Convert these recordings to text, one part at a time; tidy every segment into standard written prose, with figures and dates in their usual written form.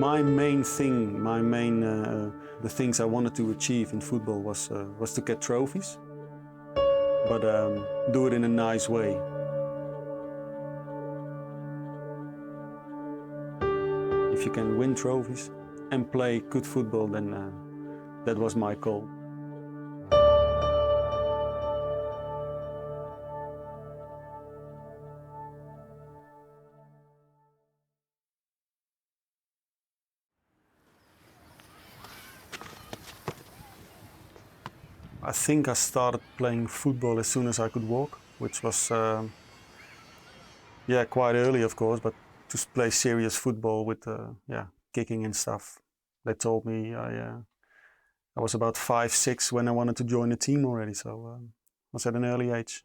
My main thing, the things I wanted to achieve in football was to get trophies, but do it in a nice way. If you can win trophies and play good football, then that was my goal. I think I started playing football as soon as I could walk, which was quite early, of course, but to play serious football with kicking and stuff. They told me I was about 5, 6 when I wanted to join a team already, so I was at an early age.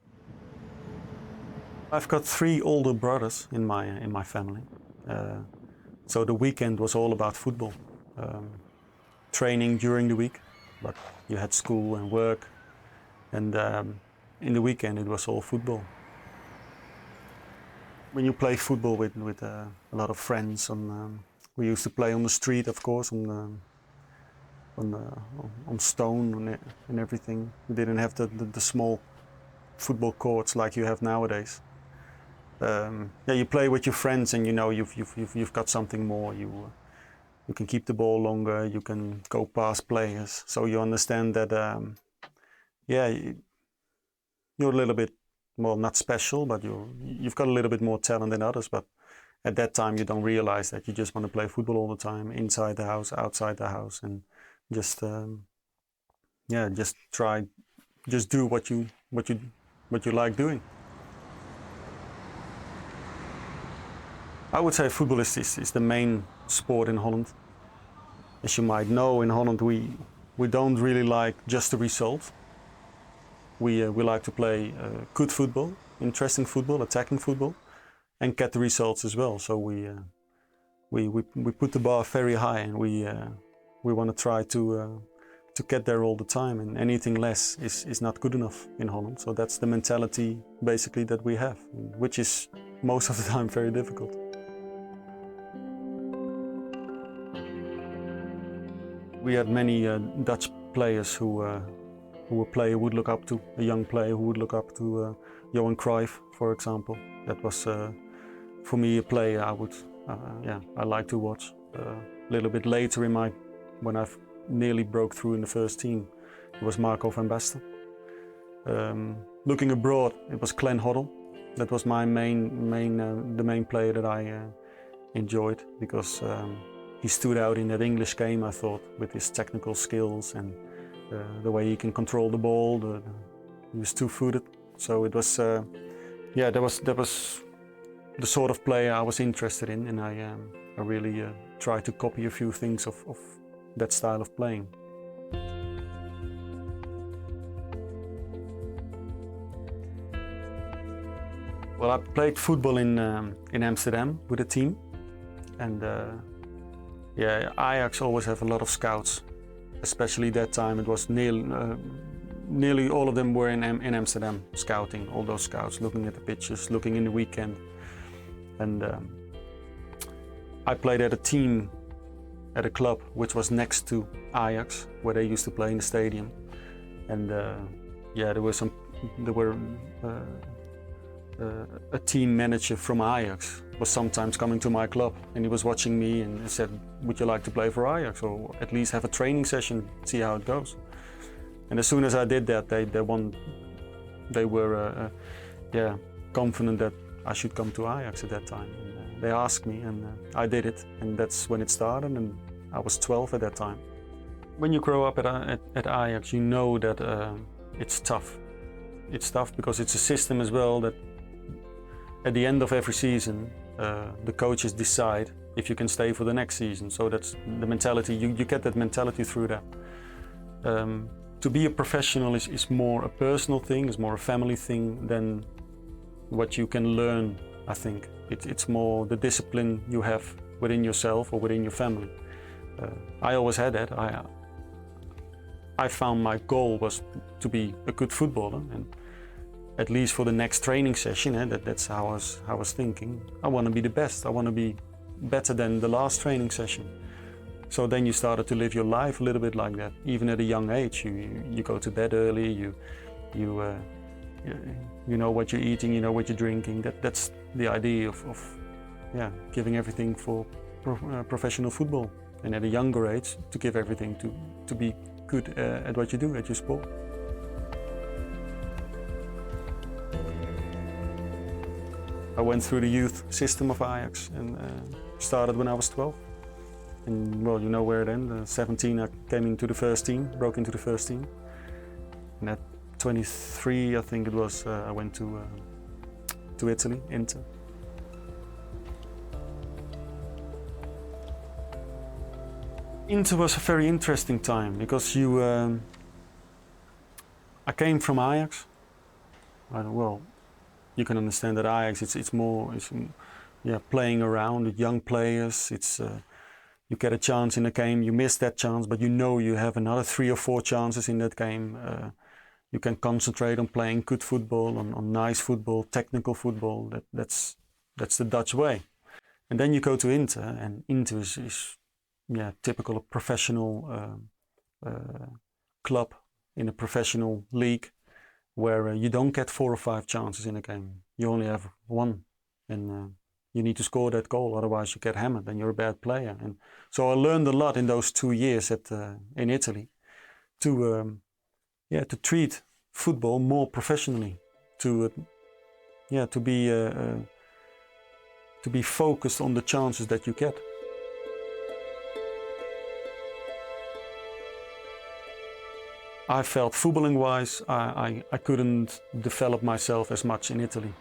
I've got 3 older brothers in my family, so the weekend was all about football. Training during the week, but you had school and work, and in the weekend it was all football. When you play football with a lot of friends, we used to play on the street, of course, on stone and everything. We didn't have the small football courts like you have nowadays. You play with your friends, and you know you've got something more. You can keep the ball longer. You can go past players, so you understand that. You're a little bit, well, not special, but you've got a little bit more talent than others. But at that time, you don't realize that you just want to play football all the time, inside the house, outside the house, and just do what you like doing. I would say football is the main sport in Holland. As you might know, in Holland we don't really like just the result. We like to play good football, interesting football, attacking football, and get the results as well. So we put the bar very high, and we want to try to get there all the time. And anything less is not good enough in Holland. So that's the mentality basically that we have, which is most of the time very difficult. We had many Dutch players who a player would look up to, a young player who would look up to Johan Cruyff, for example. That was, for me, a player I like to watch. A little bit later when I nearly broke through in the first team, it was Marco van Basten. Looking abroad, it was Glenn Hoddle. That was my the main player that I enjoyed, because he stood out in that English game, I thought, with his technical skills and the way he can control the ball. He was two-footed, so it was that was the sort of player I was interested in, and I really tried to copy a few things of that style of playing. Well, I played football in Amsterdam with a team, and Ajax always have a lot of scouts. Especially that time, it was nearly all of them were in Amsterdam scouting. All those scouts looking at the pitches, looking in the weekend, and I played at a team at a club which was next to Ajax, where they used to play in the stadium, and there were a team manager from Ajax was sometimes coming to my club, and he was watching me and said, "Would you like to play for Ajax, or at least have a training session, see how it goes?" And as soon as I did that, they were confident that I should come to Ajax at that time. And, they asked me, and I did it, and that's when it started. And I was 12 at that time. When you grow up at Ajax, you know that it's tough. It's tough because it's a system as well that at the end of every season, the coaches decide if you can stay for the next season. So that's the mentality, you get that mentality through that. To be a professional is more a personal thing, is more a family thing than what you can learn, I think. It's more the discipline you have within yourself or within your family. I always had that. I found my goal was to be a good footballer, and at least for the next training session, that's how I was thinking. I want to be the best. I want to be better than the last training session. So then you started to live your life a little bit like that. Even at a young age, you go to bed early. You know what you're eating. You know what you're drinking. That's the idea of giving everything for professional football. And at a younger age, to give everything to be good at what you do, at your sport. I went through the youth system of Ajax and started when I was 12. And well, you know where it ended. 17, I came into the first team, broke into the first team. And at 23, I think it was, I went to Italy, Inter. Inter was a very interesting time because I came from Ajax. Well, you can understand that Ajax, it's more playing around with young players. It's you get a chance in a game, you miss that chance, but you know you have another 3 or 4 chances in that game. You can concentrate on playing good football, on nice football, technical football. That's the Dutch way. And then you go to Inter, and Inter is typical professional club in a professional league, where you don't get 4 or 5 chances in a game. You only have 1, and you need to score that goal, otherwise you get hammered and you're a bad player. And so I learned a lot in those 2 years in Italy to treat football more professionally, to be focused on the chances that you get. I felt footballing-wise, I couldn't develop myself as much in Italy.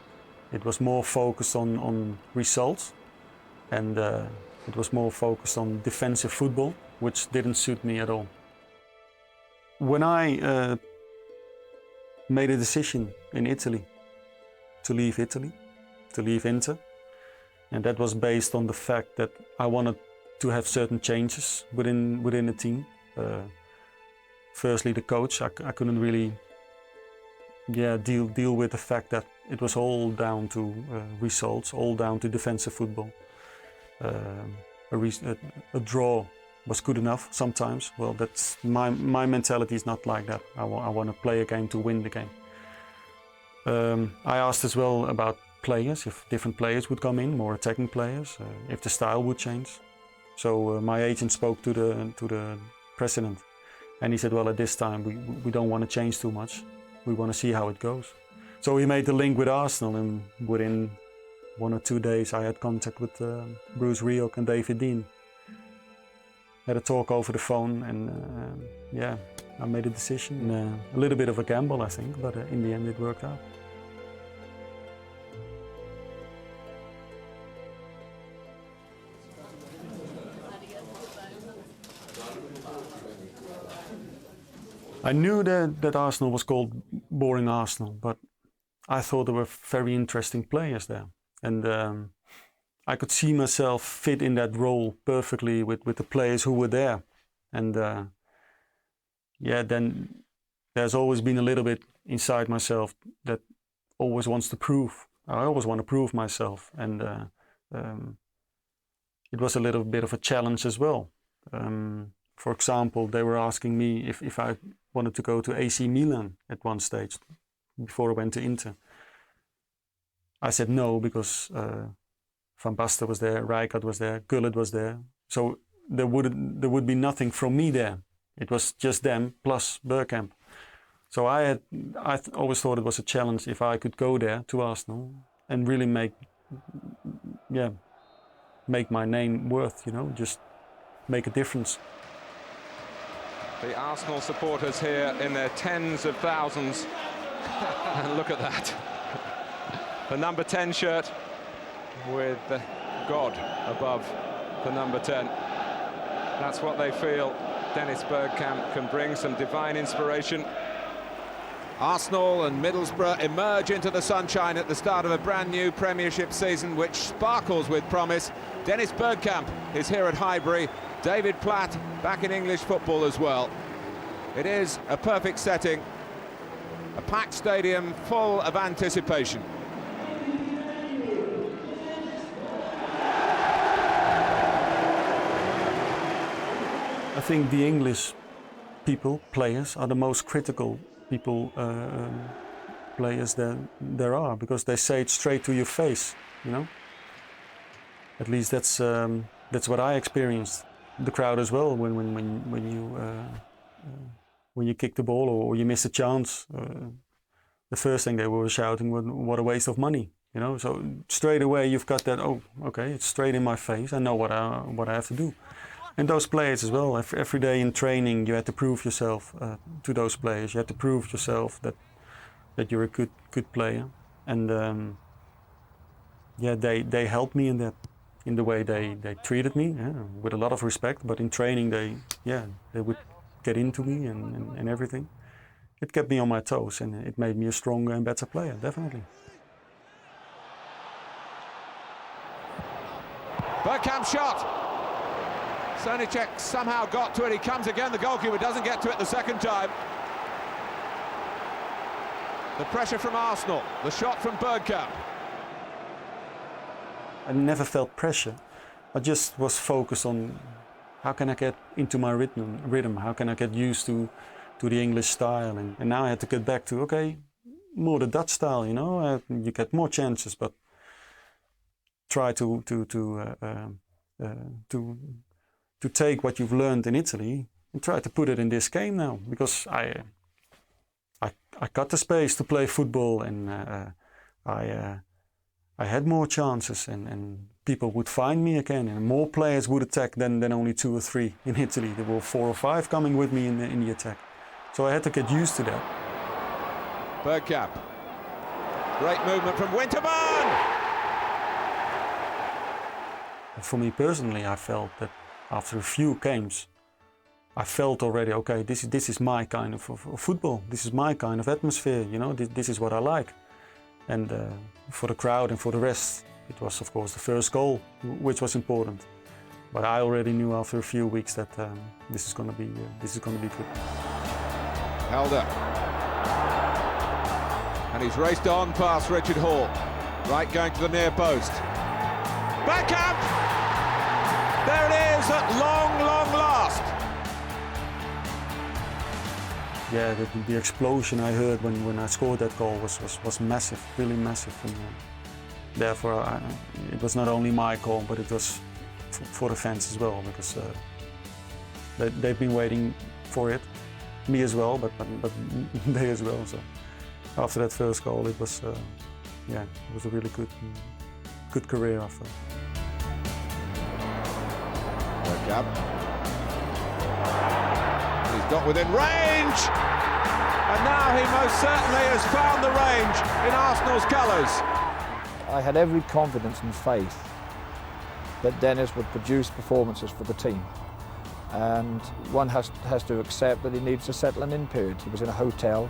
It was more focused on results, and it was more focused on defensive football, which didn't suit me at all. When I made a decision in Italy, to leave Inter, and that was based on the fact that I wanted to have certain changes within the team. Firstly, the coach, I couldn't really deal with the fact that it was all down to results, all down to defensive football. A draw was good enough sometimes. Well, that's my mentality is not like that. I want to play a game to win the game. I asked as well about players, if different players would come in, more attacking players, if the style would change. So my agent spoke to the president. And he said, well, at this time, we don't want to change too much. We want to see how it goes. So he made the link with Arsenal, and within 1 or 2 days, I had contact with Bruce Rioch and David Dein. Had a talk over the phone, and I made a decision. A little bit of a gamble, I think, but in the end, it worked out. I knew that Arsenal was called Boring Arsenal, but I thought there were very interesting players there. And I could see myself fit in that role perfectly with the players who were there. And then there's always been a little bit inside myself that always wants to prove. I always want to prove myself. And it was a little bit of a challenge as well. For example, they were asking me if I wanted to go to AC Milan at one stage before I went to Inter. I said no, because Van Basten was there, Rijkaard was there, Gullit was there. So there would be nothing from me there. It was just them plus Bergkamp. So I always thought it was a challenge if I could go there to Arsenal and really make my name worth, just make a difference. The Arsenal supporters here in their tens of thousands. And look at that. The number 10 shirt with God above the number 10. That's what they feel Dennis Bergkamp can bring, some divine inspiration. Arsenal and Middlesbrough emerge into the sunshine at the start of a brand new Premiership season which sparkles with promise. Dennis Bergkamp is here at Highbury. David Platt back in English football as well. It is a perfect setting, a packed stadium full of anticipation. I think the English people, players, are the most critical people, players that there are, because they say it straight to your face, you know. At least that's what I experienced. The crowd as well, when you kick the ball or you miss a chance, the first thing they were shouting was, "What a waste of money!" You know. So straight away you've got that. Oh, okay, it's straight in my face. I know what I have to do. And those players as well. Every day in training, you had to prove yourself to those players. You had to prove yourself that you're a good player. And yeah, they helped me in that, in the way they treated me, with a lot of respect. But in training, they would get into me and everything. It kept me on my toes, and it made me a stronger and better player, definitely. Bergkamp shot. Sonicek somehow got to it. He comes again. The goalkeeper doesn't get to it the second time. The pressure from Arsenal. The shot from Bergkamp. I never felt pressure. I just was focused on how can I get into my rhythm? How can I get used to the English style? And now I had to get back to, okay, more the Dutch style, you know. You get more chances, but try to take what you've learned in Italy and try to put it in this game now, because I got the space to play football, and I had more chances, and people would find me again, and more players would attack than only 2 or 3 in Italy. There were 4 or 5 coming with me in the attack, so I had to get used to that. Bergkamp, great movement from Winterman. For me personally, I felt that after a few games, I felt already, okay, this is my kind of football. This is my kind of atmosphere, you know. This is what I like. And for the crowd and for the rest, it was of course the first goal, which was important. But I already knew after a few weeks that this is going to be good. Held up, and he's raced on past Richard Hall, right going to the near post. Bergkamp! There it is at long last. Yeah, the explosion I heard when I scored that goal was massive, really massive. And therefore, it was not only my goal, but it was for the fans as well, because they've been waiting for it. Me as well, but they as well. So after that first goal, it was a really good career after. Bergkamp. He's got within range, and now he most certainly has found the range in Arsenal's colours. I had every confidence and faith that Dennis would produce performances for the team, and one has to accept that he needs a settling-in period. He was in a hotel,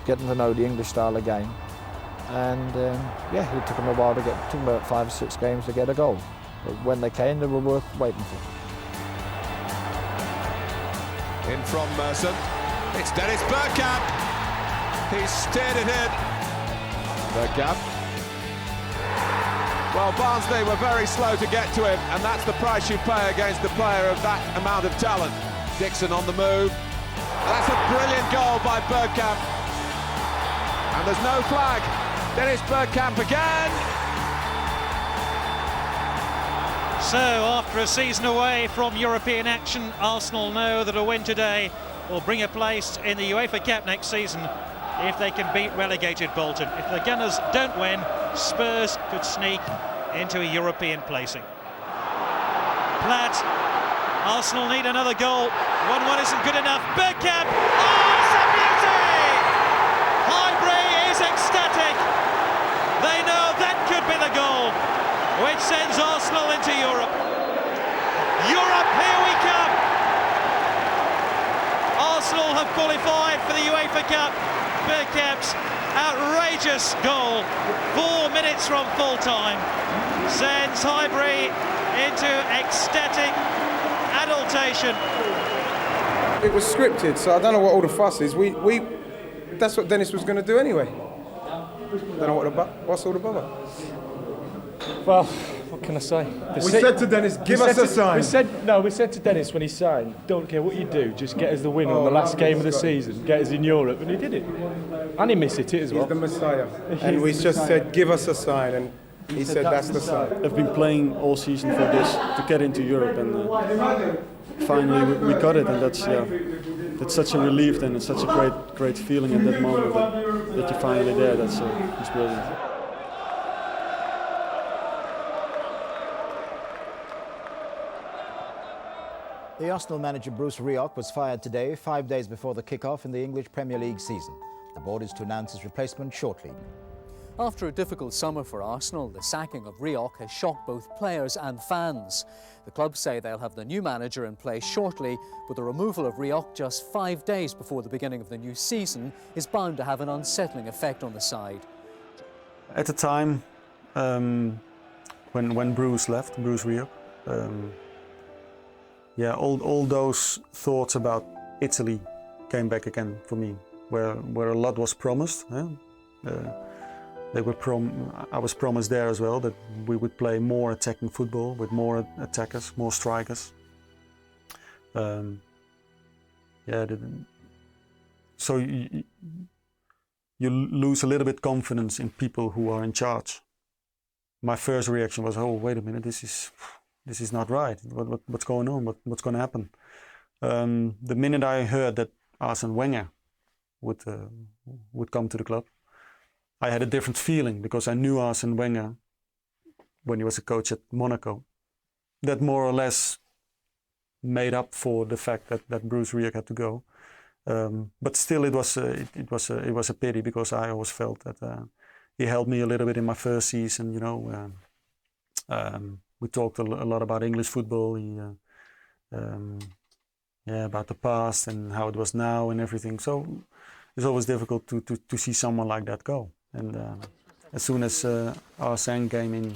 getting to know the English style of game, and it took him a while to get. It took him about 5 or 6 games to get a goal, but when they came, they were worth waiting for. In from Merson, it's Dennis Bergkamp. He's steered it in. Bergkamp. Well, Barnsley were very slow to get to him, and that's the price you pay against a player of that amount of talent. Dixon on the move. That's a brilliant goal by Bergkamp. And there's no flag. Dennis Bergkamp again. So, after a season away from European action, Arsenal know that a win today will bring a place in the UEFA Cup next season if they can beat relegated Bolton. If the Gunners don't win, Spurs could sneak into a European placing. Platt, Arsenal need another goal. 1-1 isn't good enough. Bergkamp, oh, it's a beauty! Highbury is ecstatic. They know that could be the goal, which sends Arsenal into Europe. Europe, here we come! Arsenal have qualified for the UEFA Cup. Bergkamp's outrageous goal, 4 minutes from full time, sends Highbury into ecstatic adulation. It was scripted, so I don't know what all the fuss is. That's what Dennis was going to do anyway. Don't know what's all the bother. Well, what can I say? We said to Dennis, give us a sign. We said to Dennis when he signed, don't care what you do, just get us the win on the last game of the season, get us in Europe, and he did it. And he missed it as well. He's the Messiah. And we just said, give us a sign, and he said that's the sign. I've been playing all season for this, to get into Europe, and finally we got it, and that's such a relief, and it's such a great feeling at that moment that you're finally there. It's brilliant. The Arsenal manager Bruce Rioch was fired today, 5 days before the kick-off in the English Premier League season. The board is to announce his replacement shortly. After a difficult summer for Arsenal, the sacking of Rioch has shocked both players and fans. The club say they'll have the new manager in place shortly, but the removal of Rioch just 5 days before the beginning of the new season is bound to have an unsettling effect on the side. At the time, when Bruce left, Bruce Rioch, all those thoughts about Italy came back again for me, where a lot was promised. I was promised there as well that we would play more attacking football with more attackers, more strikers. So you lose a little bit confidence in people who are in charge. My first reaction was, oh, wait a minute, this is not right. What's going on? What's going to happen? The minute I heard that Arsene Wenger would come to the club, I had a different feeling, because I knew Arsene Wenger when he was a coach at Monaco. That more or less made up for the fact that Bruce Rioch had to go. But still, it was a pity, because I always felt that he helped me a little bit in my first season. We talked a lot about English football, about the past and how it was now and everything. So it's always difficult to see someone like that go. And as soon as Arsene came in,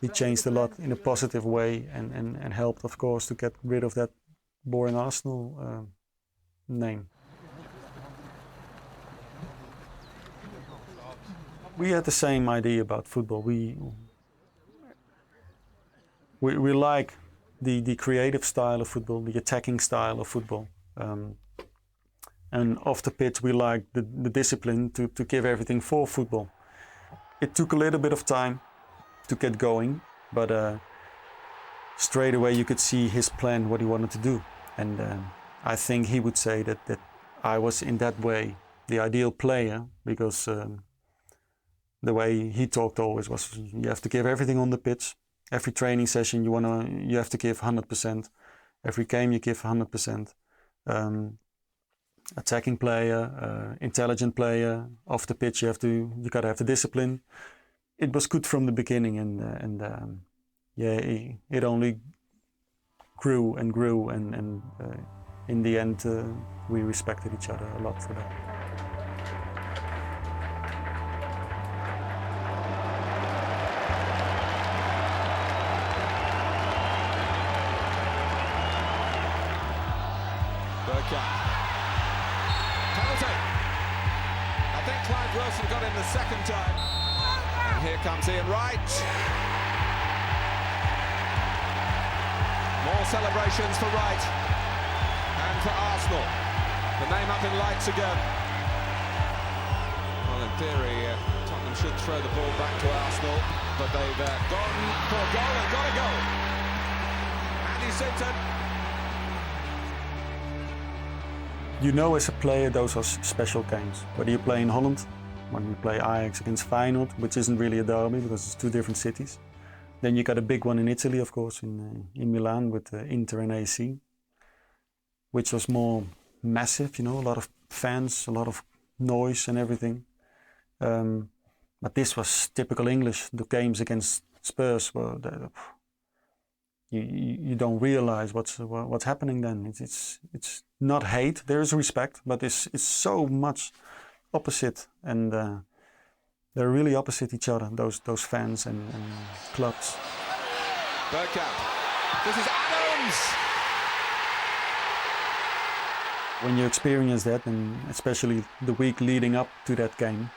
he changed a lot in a positive way, and helped, of course, to get rid of that boring Arsenal name. We had the same idea about football. We like the creative style of football, the attacking style of football. And off the pitch, we like the discipline to give everything for football. It took a little bit of time to get going, but straight away you could see his plan, what he wanted to do. And I think he would say that I was in that way the ideal player, because the way he talked always was, you have to give everything on the pitch. Every training session you have to give 100%. Every game you give 100%. Attacking player, intelligent player. Off the pitch you gotta have the discipline. It was good from the beginning, and it only grew and grew, and in the end we respected each other a lot for that. Penalty. I think Clive Wilson got in the second time. And here comes Ian Wright. More celebrations for Wright and for Arsenal. The name up in lights again. Well, in theory, Tottenham should throw the ball back to Arsenal, but they've gone for a goal and got a goal. Andy Sinton. You know, as a player, those are special games. Whether you play in Holland, when we play Ajax against Feyenoord, which isn't really a derby because it's two different cities. Then you got a big one in Italy, of course, in Milan with Inter and AC, which was more massive, a lot of fans, a lot of noise and everything. But this was typical English. The games against Spurs were you don't realize what's happening then. It's not hate. There is respect, but it's so much opposite, and they're really opposite each other. Those fans and clubs. Bergkamp. This is Adams. When you experience that, and especially the week leading up to that game,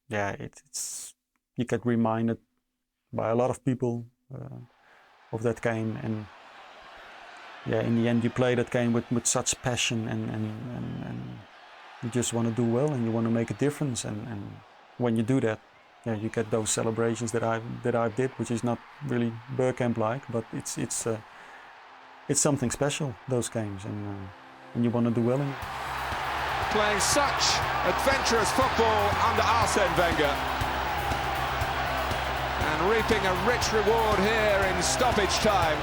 you get reminded by a lot of people of that game. And yeah, in the end, you play that game with such passion, and you just want to do well, and you want to make a difference. And when you do that, yeah, you get those celebrations that I did, which is not really Bergkamp-like, but it's something special, those games, and you want to do well in it. Playing such adventurous football under Arsene Wenger and reaping a rich reward here in stoppage time,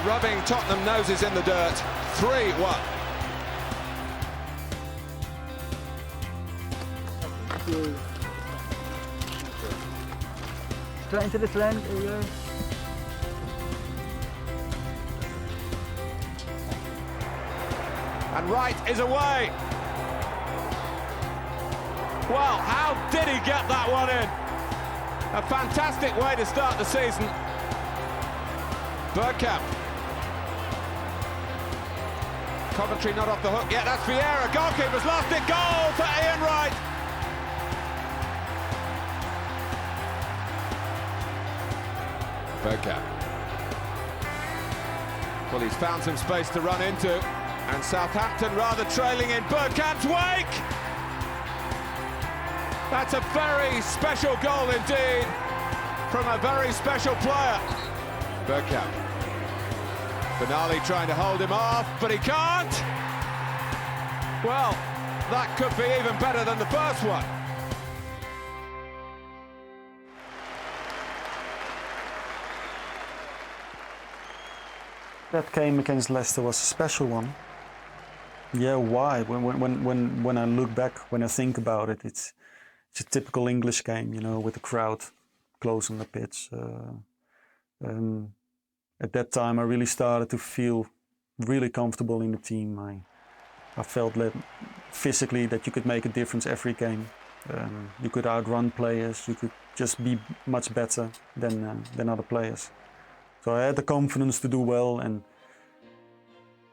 rubbing Tottenham noses in the dirt. 3-1. Straight into the front, there you go. And Wright is away. Well, how did he get that one in? A fantastic way to start the season. Bergkamp. Coventry not off the hook yet, that's Vieira. Goalkeeper's lost it, goal for Ian Wright. Bergkamp. Well, he's found some space to run into. And Southampton rather trailing in Bergkamp's wake. That's a very special goal indeed from a very special player. Bergkamp. Benali trying to hold him off, but he can't. Well, that could be even better than the first one. That game against Leicester was a special one. Yeah, why? When I look back, when I think about it, it's a typical English game, you know, with the crowd close on the pitch. At that time, I really started to feel really comfortable in the team. I felt that physically that you could make a difference every game. You could outrun players. You could just be much better than other players. So I had the confidence to do well, and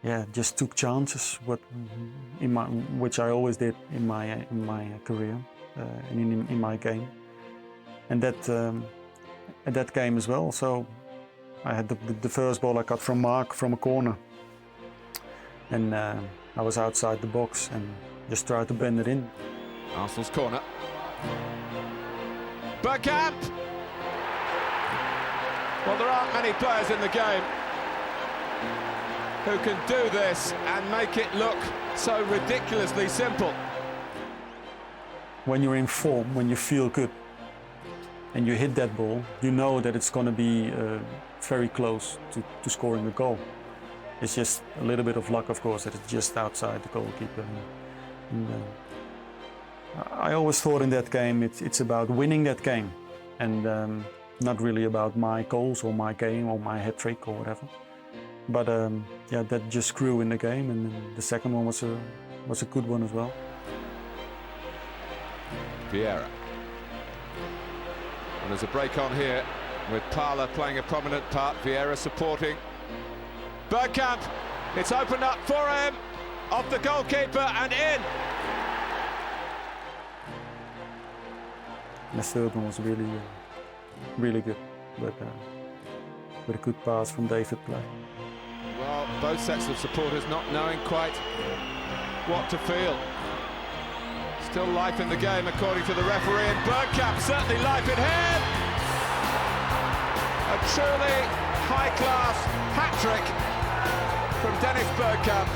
yeah, just took chances. Which I always did in my career and in my game, and that at that game as well. So I had the first ball I got from Mark from a corner, and I was outside the box and just tried to bend it in. Arsenal's corner. Bergkamp. Well, there aren't many players in the game who can do this and make it look so ridiculously simple. When you're in form, when you feel good, and you hit that ball, you know that it's going to be very close to scoring a goal. It's just a little bit of luck, of course, that it's just outside the goalkeeper. And, I always thought in that game it's about winning that game, and not really about my goals or my game or my hat-trick or whatever. But yeah, that just grew in the game, and then the second one was a good one as well. Vieira. And there's a break on here with Parla playing a prominent part, Vieira supporting. Bergkamp, it's opened up for him, off the goalkeeper and in. The third one was really good, but with a good pass from David play. Well, both sets of supporters not knowing quite what to feel. Still life in the game according to the referee, and Bergkamp certainly life in him. A truly high-class hat-trick from Dennis Bergkamp.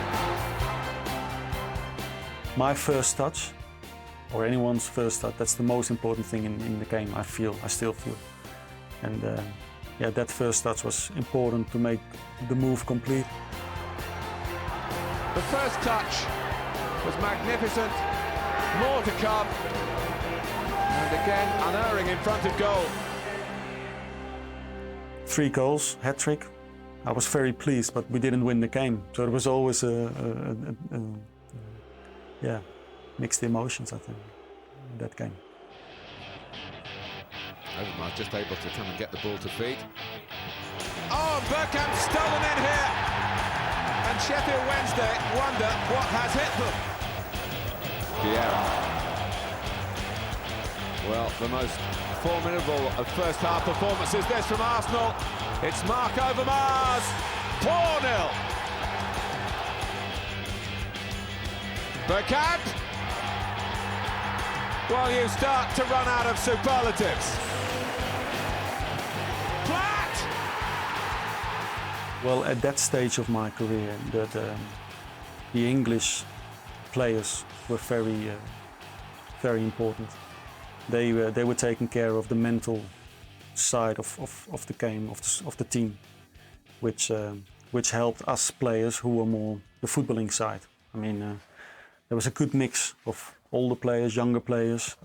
My first touch, or anyone's first touch, that's the most important thing in the game, I still feel. And yeah, that first touch was important to make the move complete. The first touch was magnificent, more to come, and again unerring in front of goal. 3 goals, hat-trick. I was very pleased, but we didn't win the game, so it was always yeah, mixed emotions, I think, in that game. Overmars just able to come and get the ball to feet. Oh, Bergkamp stolen in here, and Sheffield Wednesday wonder what has hit them. Vieira. Well, the most formidable of first-half performances. This from Arsenal. It's Marc Overmars, 4-0. Bergkamp. Well, you start to run out of superlatives. Platt. Well, at that stage of my career, the English players were very important. They were taking care of the mental side of the game, of the team, which helped us players who were more the footballing side. I mean, there was a good mix of older players, younger players,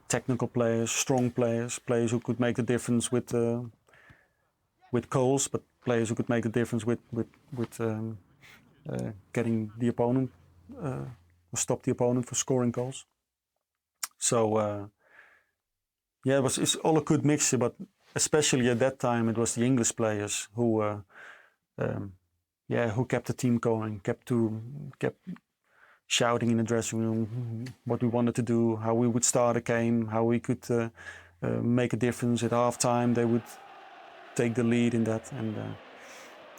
technical players, strong players, players who could make the difference with goals, but players who could make the difference with getting the opponent or stop the opponent from scoring goals. So yeah, it's all a good mixture, but especially at that time it was the English players who kept the team going, kept shouting in the dressing room what we wanted to do, how we would start a game, how we could make a difference at half-time. They would take the lead in that, and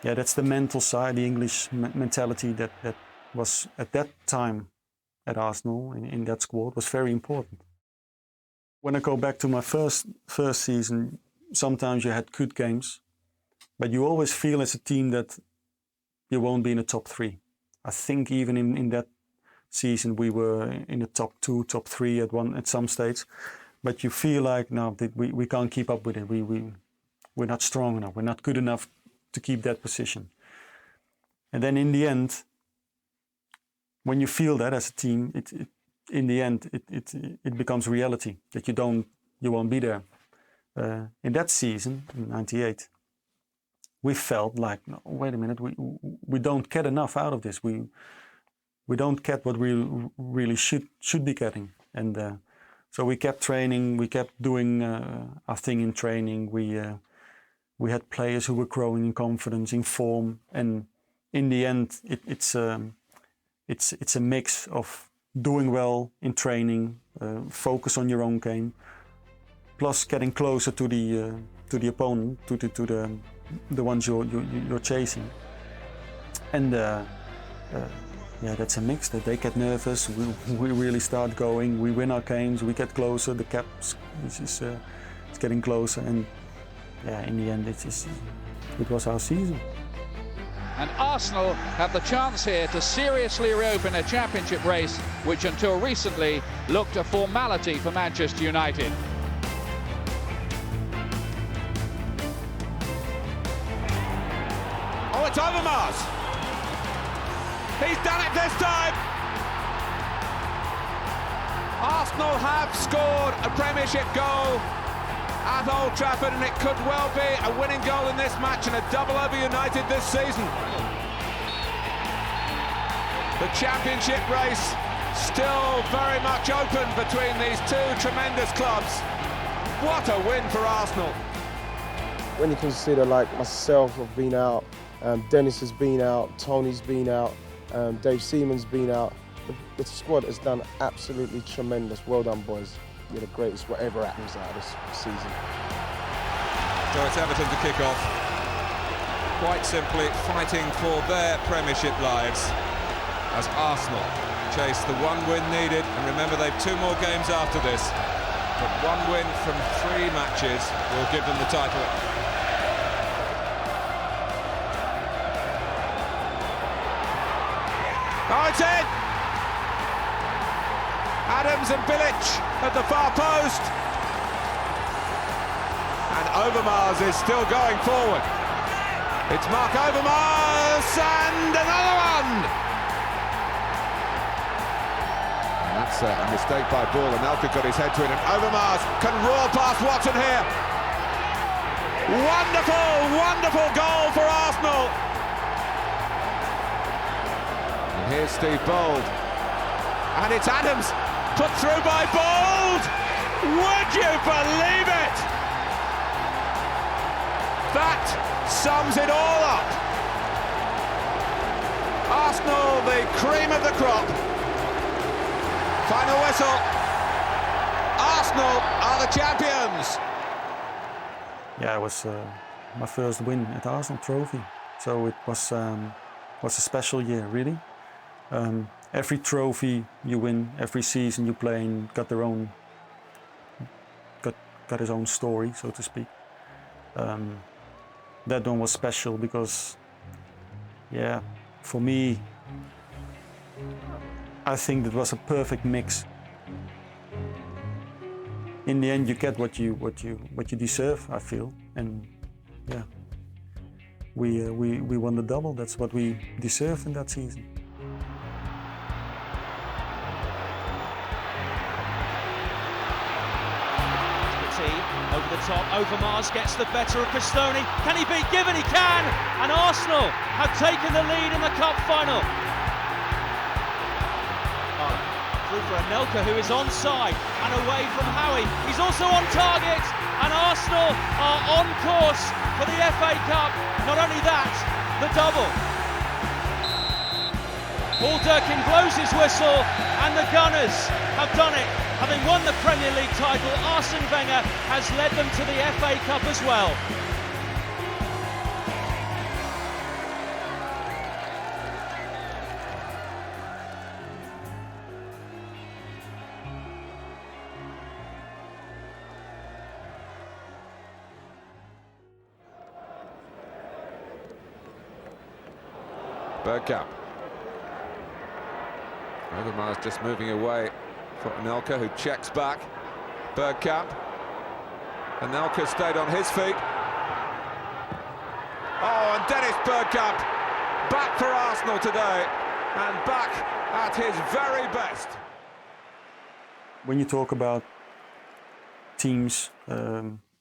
yeah, that's the mental side, the English mentality that was at that time at Arsenal in that squad was very important. When I go back to my first season, sometimes you had good games, but you always feel as a team that you won't be in the top 3. I think even in that season we were in the top 2, top 3 at some stage, but you feel like no, we can't keep up with it. We're not strong enough. We're not good enough to keep that position. And then in the end, when you feel that as a team, it becomes reality that you won't be there. In that season, in '98, we felt like, no, wait a minute, we don't get enough out of this. We don't get what we really should be getting. And so we kept training, we kept doing our thing in training. We had players who were growing in confidence, in form, and in the end, it's a mix of doing well in training, focus on your own game, plus getting closer to the opponent, to the ones you're chasing, and yeah, that's a mix. That they get nervous, we really start going, we win our games, we get closer, the gap is getting closer, and yeah, in the end, it was our season. And Arsenal have the chance here to seriously reopen a championship race, which until recently looked a formality for Manchester United. Oh, it's Overmars. He's done it this time. Arsenal have scored a Premiership goal at Old Trafford, and it could well be a winning goal in this match and a double over United this season. The championship race still very much open between these two tremendous clubs. What a win for Arsenal. When you consider, like myself, I've been out, Dennis has been out, Tony's been out, Dave Seaman's been out, the squad has done absolutely tremendous. Well done, boys. You're the greatest whatever happens out of this season. So it's Everton to kick off. Quite simply fighting for their Premiership lives as Arsenal chase the one win needed. And remember, they've 2 more games after this. But 1 win from 3 matches will give them the title. Oh, it's in! Adams and Bilic at the far post. And Overmars is still going forward. It's Marc Overmars and another one! And that's a mistake by Ball, and Elka got his head to it, and Overmars can roar past Watson here. Wonderful, wonderful goal for Arsenal. And here's Steve Bold. And it's Adams. Put through by Bold! Would you believe it? That sums it all up. Arsenal, the cream of the crop. Final whistle. Arsenal Arsenal are the champions. Yeah, it was my first win at the Arsenal trophy, so it was a special year, really. Every trophy you win, every season you play in, got his own story, so to speak. That one was special because, yeah, for me, I think that was a perfect mix. In the end, you get what you deserve, I feel, and yeah, we won the double. That's what we deserved in that season. Over the top, Overmars gets the better of Pistone. Can he beat Given? He can! And Arsenal have taken the lead in the cup final. Through for Anelka, who is onside and away from Howie. He's also on target, and Arsenal are on course for the FA Cup. Not only that, the double. Paul Durkin blows his whistle, and the Gunners have done it. Having won the Premier League title, Arsene Wenger has led them to the FA Cup as well. Bergkamp. Overmars just moving away for Anelka, who checks back. Bergkamp. Anelka stayed on his feet. Oh, and Dennis Bergkamp back for Arsenal today, and back at his very best. When you talk about teams,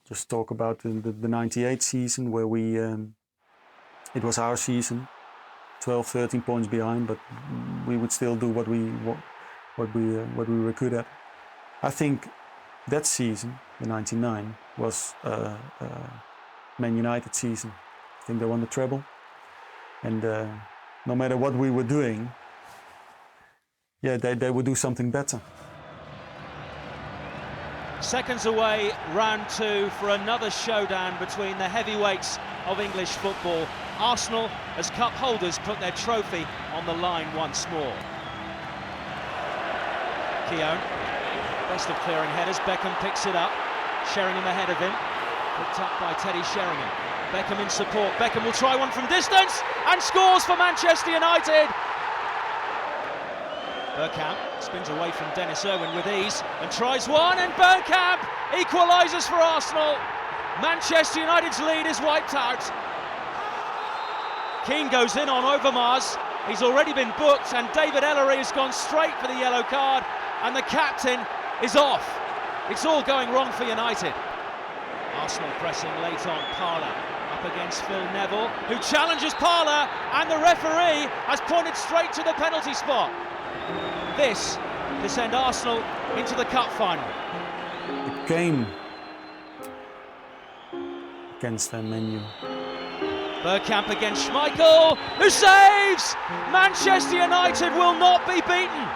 just talk about the 98 season where we, it was our season, 12, 13 points behind, but we would still do what we were good at. I think that season, the 99, was Man United season. I think they won the treble, and no matter what we were doing, yeah, they would do something better. Seconds away, round two, for another showdown between the heavyweights of English football. Arsenal, as cup holders, put their trophy on the line once more. Keown, best of clearing headers. Beckham picks it up. Sheringham ahead of him. Picked up by Teddy Sheringham. Beckham in support. Beckham will try one from distance and scores for Manchester United. Bergkamp spins away from Dennis Irwin with ease and tries one, and Bergkamp equalises for Arsenal. Manchester United's lead is wiped out. Keane goes in on Overmars. He's already been booked, and David Ellery has gone straight for the yellow card, and the captain is off. It's all going wrong for United. Arsenal pressing late on Parler, up against Phil Neville, who challenges Parler, and the referee has pointed straight to the penalty spot. This to send Arsenal into the cup final. It came against their menu. Bergkamp against Schmeichel, who saves! Manchester United will not be beaten.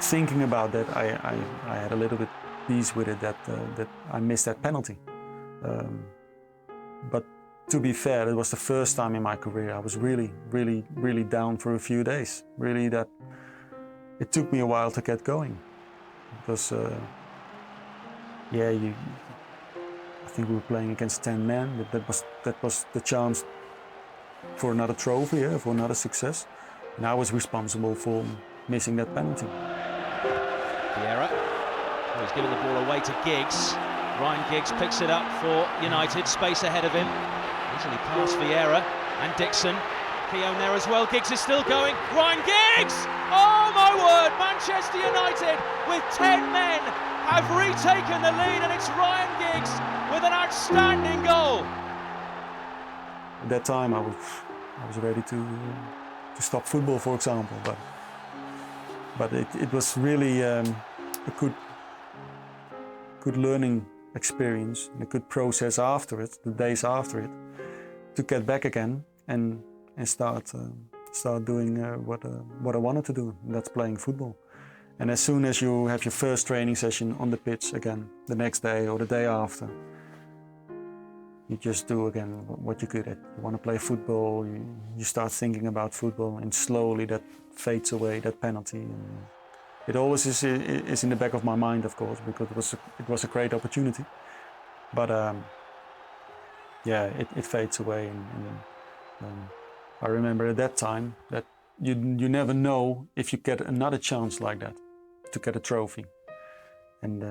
Thinking about that, I had a little bit peace with it that I missed that penalty. But to be fair, it was the first time in my career I was really down for a few days. Really, that it took me a while to get going, because yeah, I think we were playing against 10 men. That was the chance for another trophy, yeah, for another success. And I was responsible for missing that penalty. Vieira, he's given the ball away to Giggs. Ryan Giggs picks it up for United, space ahead of him. Easily past Vieira and Dixon. Keown there as well. Giggs is still going. Ryan Giggs! Oh my word! Manchester United with 10 men have retaken the lead, and it's Ryan Giggs with an outstanding goal. At that time, I was ready to stop football, for example, but it was really a good learning experience and a good process after it, the days after it, to get back again and start doing what I wanted to do, and that's playing football. And as soon as you have your first training session on the pitch again, the next day or the day after, you just do again what you're good at. You want to play football, you start thinking about football, and slowly that fades away, that penalty. And it always is in the back of my mind, of course, because it was a great opportunity. But yeah, it fades away. And I remember at that time that you never know if you get another chance like that to get a trophy. And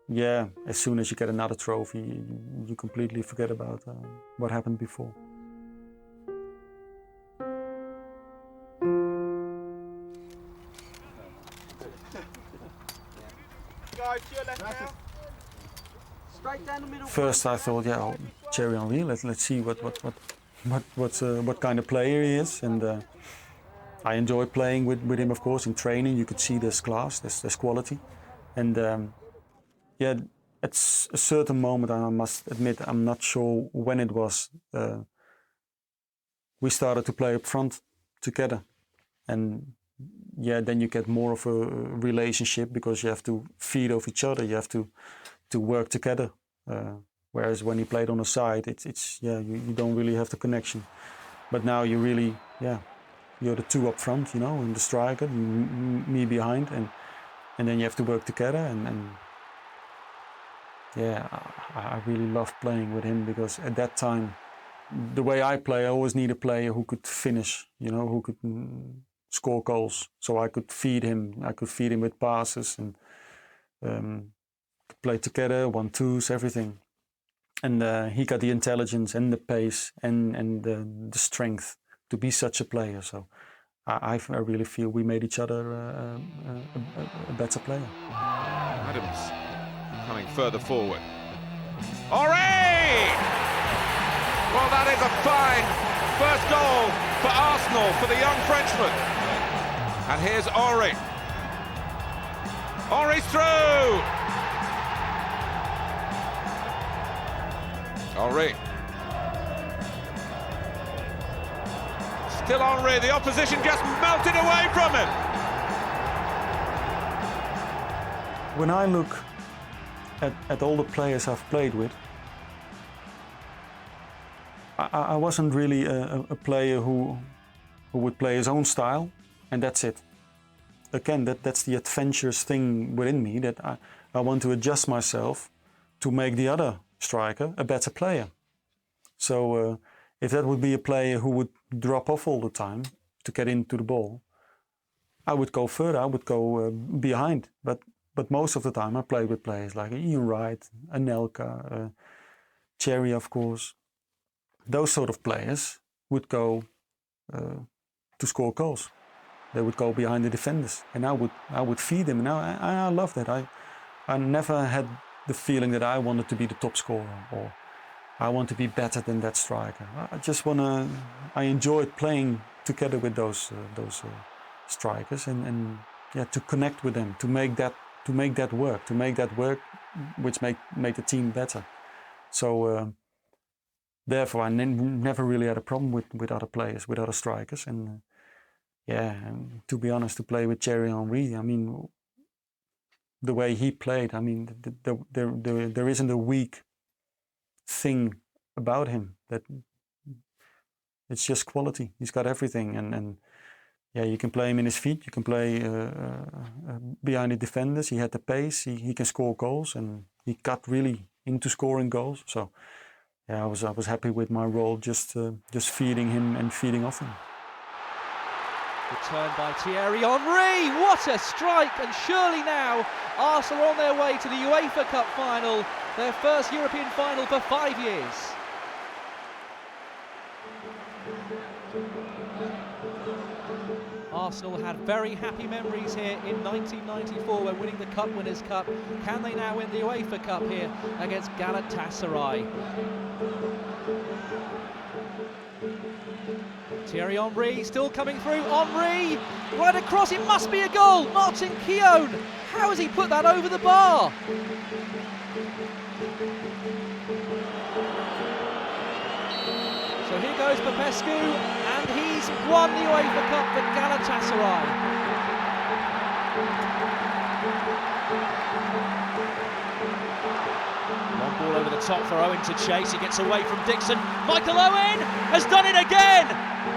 yeah, as soon as you get another trophy, you completely forget about what happened before. First, I thought, yeah, oh, Thierry Henry. Let's see what kind of player he is, and I enjoy playing with him. Of course, in training, you could see there's class, there's quality, and yeah, at a certain moment, I must admit, I'm not sure when it was. We started to play up front together, and yeah, then you get more of a relationship because you have to feed off each other. You have to work together. Whereas when he played on the side, it's yeah, you don't really have the connection. But now you really, yeah, you're the two up front, you know, and the striker, me behind, and then you have to work together. And yeah, I really loved playing with him because at that time, the way I play, I always need a player who could finish, you know, who could score goals. So I could feed him. I could feed him with passes and play together, 1-2s, everything. And he got the intelligence and the pace and the strength to be such a player. So I really feel we made each other a better player. Adams coming further forward. Henry! Well, that is a fine first goal for Arsenal, for the young Frenchman. And here's Henry. Henry's through! Henry. Still Henry, the opposition just melted away from him. When I look at all the players I've played with, I wasn't really a player who would play his own style, and that's it. Again, that's the adventurous thing within me, that I want to adjust myself to make the other striker a better player. So if that would be a player who would drop off all the time to get into the ball, I would go further, I would go behind. But most of the time I played with players like Ian Wright, Anelka, Thierry, of course. Those sort of players would go to score goals. They would go behind the defenders, and I would feed them. And I love that. I never had the feeling that I wanted to be the top scorer or I want to be better than that striker. I enjoyed playing together with those strikers and yeah, to connect with them, to make that work, which make the team better. So therefore, I never really had a problem with other players, with other strikers, and yeah, and to be honest, to play with Thierry Henry, I mean, the way he played, I mean, there isn't a weak thing about him. That it's just quality. He's got everything, and yeah, you can play him in his feet. You can play behind the defenders. He had the pace. He can score goals, and he got really into scoring goals. So yeah, I was happy with my role, just feeding him and feeding off him. Return by Thierry Henry, what a strike, and surely now Arsenal are on their way to the UEFA Cup final, their first European final for 5 years. Arsenal had very happy memories here in 1994 when winning the Cup Winners' Cup. Can they now win the UEFA Cup here against Galatasaray? Thierry Henry still coming through. Henry right across, it must be a goal. Martin Keown, how has he put that over the bar? So here goes Popescu, and he's won the UEFA Cup for Galatasaray. Long ball over the top for Owen to chase. He gets away from Dixon. Michael Owen has done it again,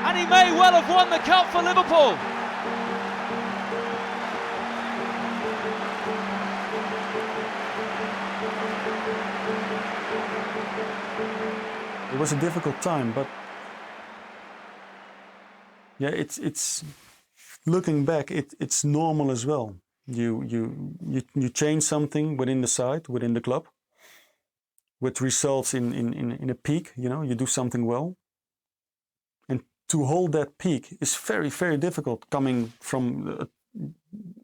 and he may well have won the cup for Liverpool. It was a difficult time, but yeah, it's looking back, it's normal as well. You change something within the side, within the club, which results in a peak. You know, you do something well, and to hold that peak is very, very difficult, coming from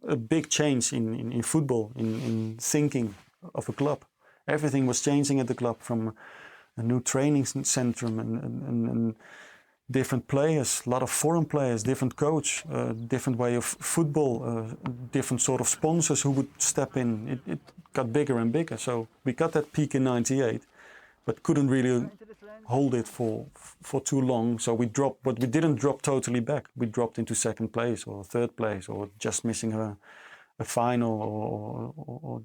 a big change in football, in thinking of a club. Everything was changing at the club, from a new training centrum and different players, a lot of foreign players, different coach, different way of football, different sort of sponsors who would step in. It got bigger and bigger. So we got that peak in '98, but couldn't really hold it for too long. So we dropped, but we didn't drop totally back. We dropped into second place or third place, or just missing a final, or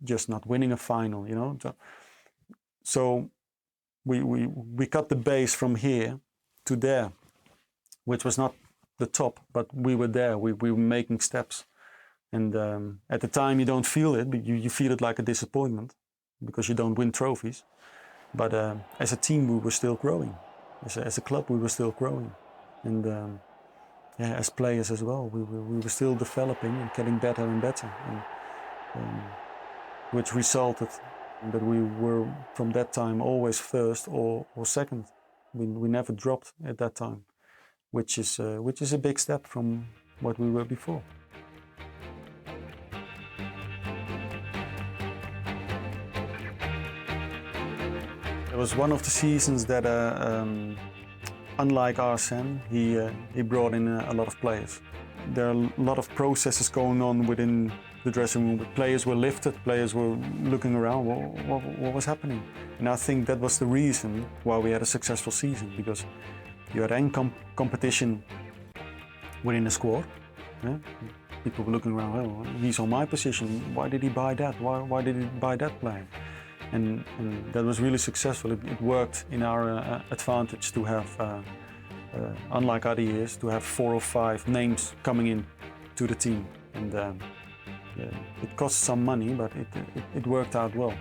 just not winning a final, you know. So we cut the base from here to there, which was not the top, but we were there. We were making steps, and at the time you don't feel it, but you feel it like a disappointment because you don't win trophies. But as a team, we were still growing. As a club, we were still growing, and yeah, as players as well, we were still developing and getting better and better, and which resulted that we were from that time always first or second. We never dropped at that time, which is a big step from what we were before. It was one of the seasons that, unlike Arsene, he brought in a lot of players. There are a lot of processes going on within the dressing room. Players were lifted, players were looking around, what was happening? And I think that was the reason why we had a successful season, because you had competition within the squad. Yeah? People were looking around, oh, he's on my position, why did he buy that? Why did he buy that player? And that was really successful. It worked in our advantage to have, unlike other years, to have 4 or 5 names coming in to the team. And it cost some money, but it worked out well.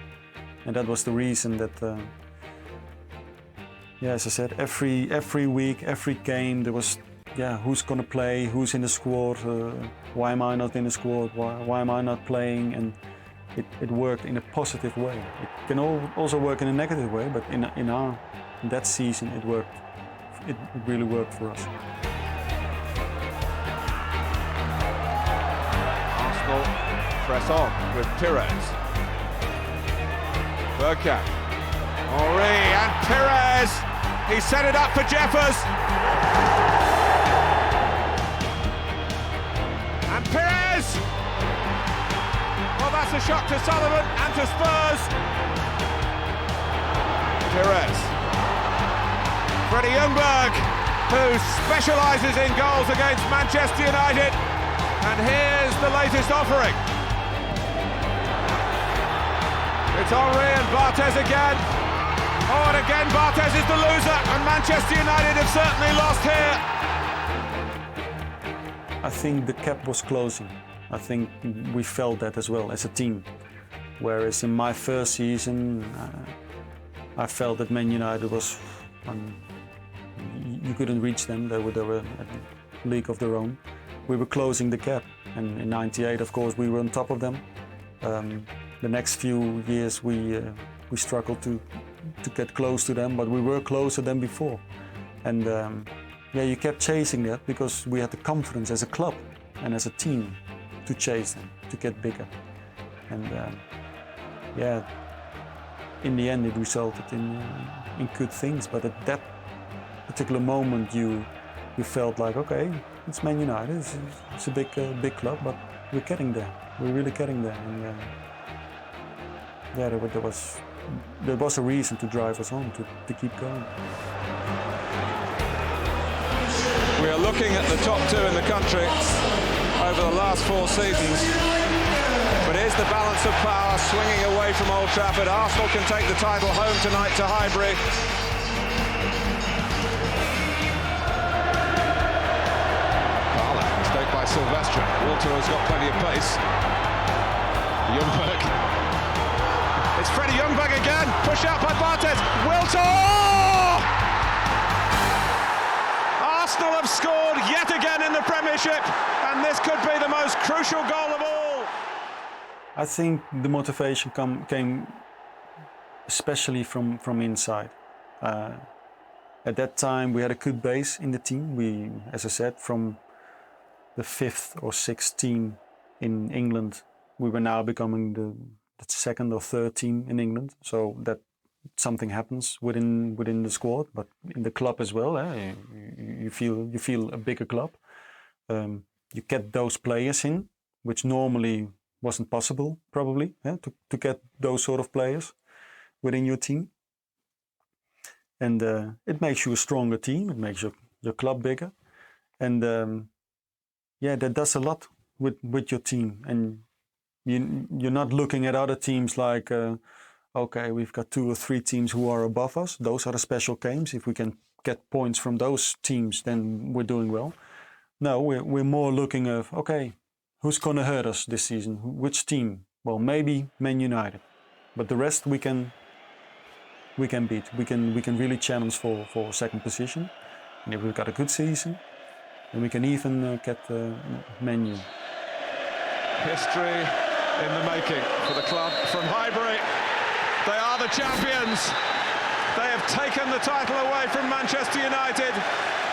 And that was the reason that, yeah, as I said, every week, every game, there was, yeah, who's going to play, who's in the squad, why am I not in the squad, why am I not playing? And it worked in a positive way. It can also work in a negative way, but in that season, it worked. It really worked for us. Arsenal press on with Pires. Bergkamp. Henry and Pires. He set it up for Jeffers. And Pires. Well, that's a shock to Sullivan and to Spurs. Pires. Freddie Ljungberg, who specialises in goals against Manchester United. And here's the latest offering. It's Henry and Barthez again. Oh, and again Barthez is the loser, and Manchester United have certainly lost here. I think the gap was closing. I think we felt that as well as a team. Whereas in my first season, I felt that Man United was, you couldn't reach them. They were a league of their own. We were closing the gap, and in '98, of course, we were on top of them. The next few years, we struggled to get close to them, but we were closer than before. And yeah, you kept chasing that because we had the confidence as a club and as a team to chase them, to get bigger. And yeah, in the end, it resulted in good things. But at that particular moment, you felt like, okay, it's Man United. It's a big club, but we're getting there. We're really getting there. And yeah, there was a reason to drive us on, to keep going. We are looking at the top 2 in the country over the last 4 seasons. But here's the balance of power swinging away from Old Trafford. Arsenal can take the title home tonight to Highbury. Mistake by Silvestre. Walter has got plenty of pace. Ljungberg. It's Freddie Ljungberg again. Push out by Bartes. Wiltor! Arsenal have scored yet again in the Premiership, and this could be the most crucial goal of all. I think the motivation came especially from inside. At that time, we had a good base in the team. We, as I said, from the 5th or 6th team in England, we were now becoming the 2nd or 3rd team in England. So that something happens within the squad, but in the club as well. You feel a bigger club. You get those players in, which normally wasn't possible, probably, to get those sort of players within your team. And it makes you a stronger team. It makes your club bigger, and that does a lot with your team. And you're not looking at other teams like, okay, we've got 2 or 3 teams who are above us. Those are the special games. If we can get points from those teams, then we're doing well. No, we're more looking at, okay, who's going to hurt us this season? Which team? Well, maybe Man United, but the rest we can beat. We can really challenge for 2nd position. And if we've got a good season, then we can even get Man U. History in the making for the club from Highbury. They are the champions. They have taken the title away from Manchester United,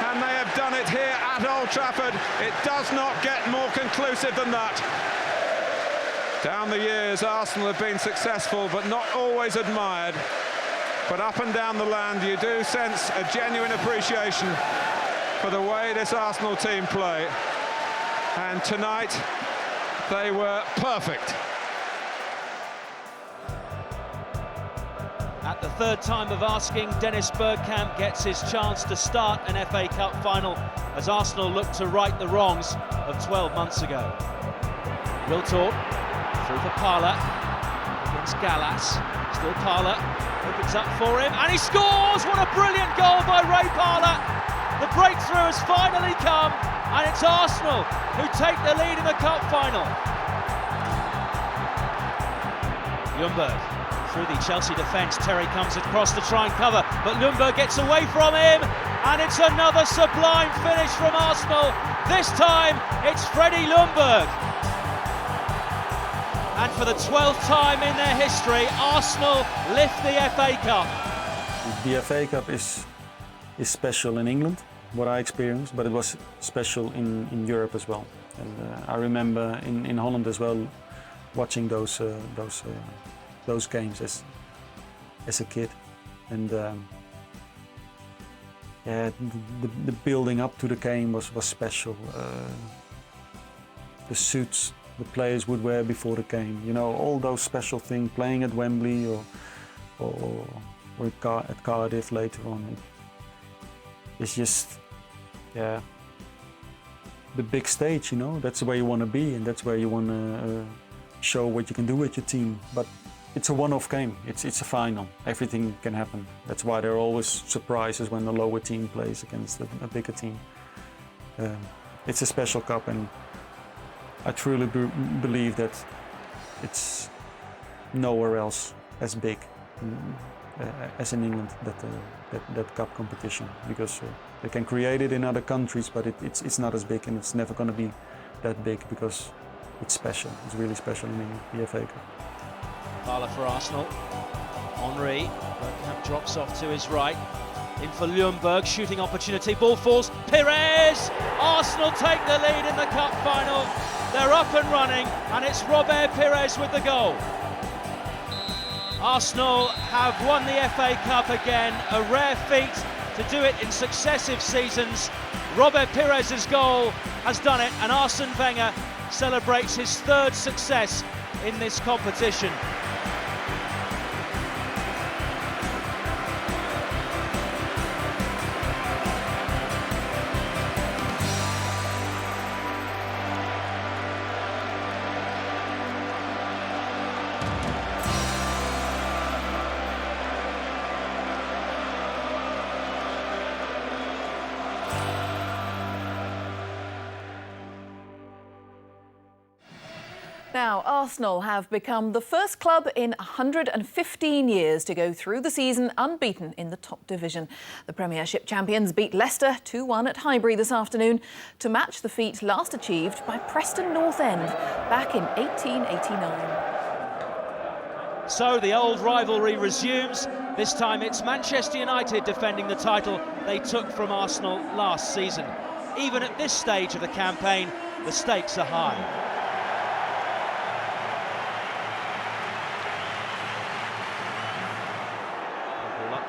and they have done it here at Old Trafford. It does not get more conclusive than that. Down the years, Arsenal have been successful, but not always admired. But up and down the land, you do sense a genuine appreciation for the way this Arsenal team play. And tonight, they were perfect. At the 3rd time of asking, Dennis Bergkamp gets his chance to start an FA Cup final as Arsenal look to right the wrongs of 12 months ago. Wiltor through for Parla against Gallas. Still Parla opens up for him and he scores! What a brilliant goal by Ray Parla! The breakthrough has finally come, and it's Arsenal who take the lead in the cup final. Ljungberg through the Chelsea defence. Terry comes across to try and cover, but Ljungberg gets away from him, and it's another sublime finish from Arsenal. This time it's Freddie Ljungberg. And for the 12th time in their history, Arsenal lift the FA Cup. The FA Cup is special in England, what I experienced, but it was special in Europe as well. And I remember in Holland as well, watching those games as a kid, and the building up to the game was special. The suits the players would wear before the game, all those special things, playing at Wembley or at Cardiff later on. It's just, the big stage, that's where you want to be, and that's where you want to show what you can do with your team. But it's a one-off game, it's a final, everything can happen. That's why there are always surprises when the lower team plays against a bigger team. It's a special cup, and I truly believe that it's nowhere else as big as in England, that cup competition, because they can create it in other countries, but it's not as big, and it's never going to be that big because it's special. It's really special in England, the FA Cup. Parla for Arsenal. Henry, Bergkamp drops off to his right. In for Ljungberg, shooting opportunity, ball falls, Pires! Arsenal take the lead in the cup final. They're up and running, and it's Robert Pires with the goal. Arsenal have won the FA Cup again, a rare feat to do it in successive seasons. Robert Pires' goal has done it, and Arsene Wenger celebrates his 3rd success in this competition. Now, Arsenal have become the first club in 115 years to go through the season unbeaten in the top division. The Premiership champions beat Leicester 2-1 at Highbury this afternoon to match the feat last achieved by Preston North End back in 1889. So the old rivalry resumes. This time it's Manchester United defending the title they took from Arsenal last season. Even at this stage of the campaign, the stakes are high.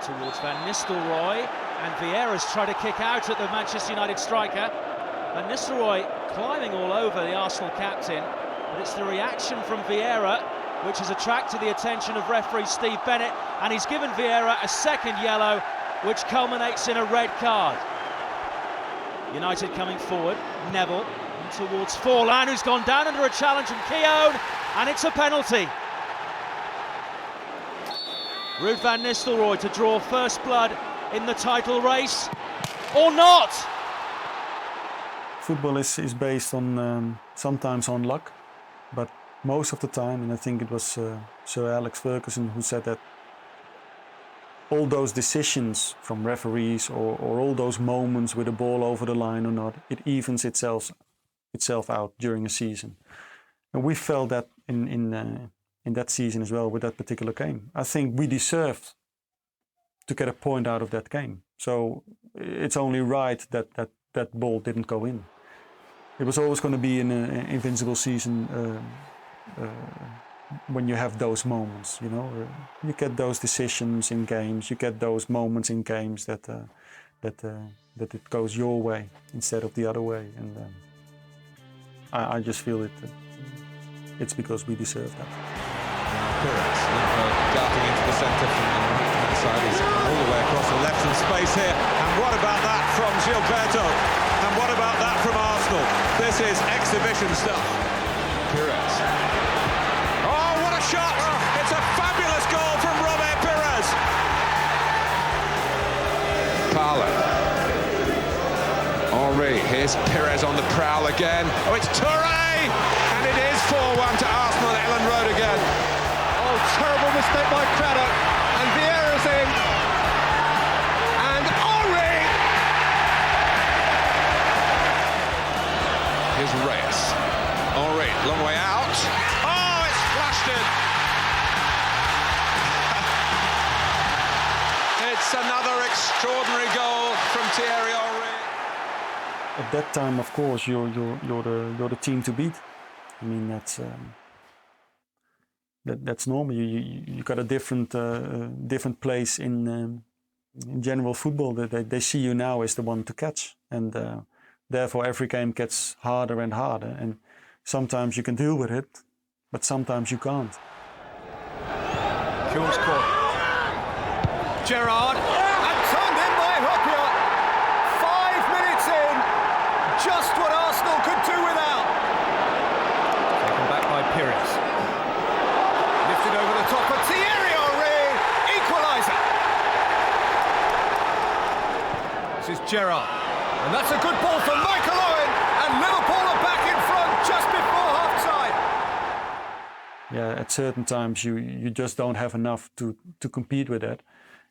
Towards Van Nistelrooy, and Vieira's trying to kick out at the Manchester United striker. Van Nistelrooy climbing all over the Arsenal captain, but it's the reaction from Vieira which has attracted the attention of referee Steve Bennett, and he's given Vieira a second yellow, which culminates in a red card. United coming forward, Neville towards Forlan, who's gone down under a challenge from Keown, and it's a penalty. Ruud van Nistelrooy to draw first blood in the title race, or not? Football is based on sometimes on luck, but most of the time, and I think it was Sir Alex Ferguson who said that all those decisions from referees or all those moments with the ball over the line or not, it evens itself out during a season. And we felt that in that season as well with that particular game. I think we deserved to get a point out of that game. So it's only right that ball didn't go in. It was always going to be an invincible season when you have those moments, you know. You get those decisions in games, you get those moments in games that it goes your way instead of the other way. And I just feel it's because we deserve that. Darting into the centre from the right-hand side. He's all the way across the left in space here. And what about that from Gilberto? And what about that from Arsenal? This is exhibition stuff. Pires. Oh, what a shot! It's a fabulous goal from Robert Pires. Parler. Henry. Here's Pires on the prowl again. Oh, it's Touré! And it is 4-1 to Arsenal at Ellen Road again. Terrible mistake by Craddock, and Vieira's in, and Henry! Here's Reyes. Henry, long way out. Oh, it's flashed in. It's another extraordinary goal from Thierry Henry. At that time, of course, you're the team to beat. I mean, that's normal. You got a different place in general football. They see you now as the one to catch, and therefore every game gets harder and harder. And sometimes you can deal with it, but sometimes you can't. Jules Court. Gerrard, and turned in by Hopia. 5 minutes in, just what Arsenal could do without. Taken back by Pires. Over the top of Thierry Henry, equaliser. This is Gerrard, and that's a good ball from Michael Owen, and Liverpool are back in front just before half-time. Yeah, at certain times you just don't have enough to compete with that,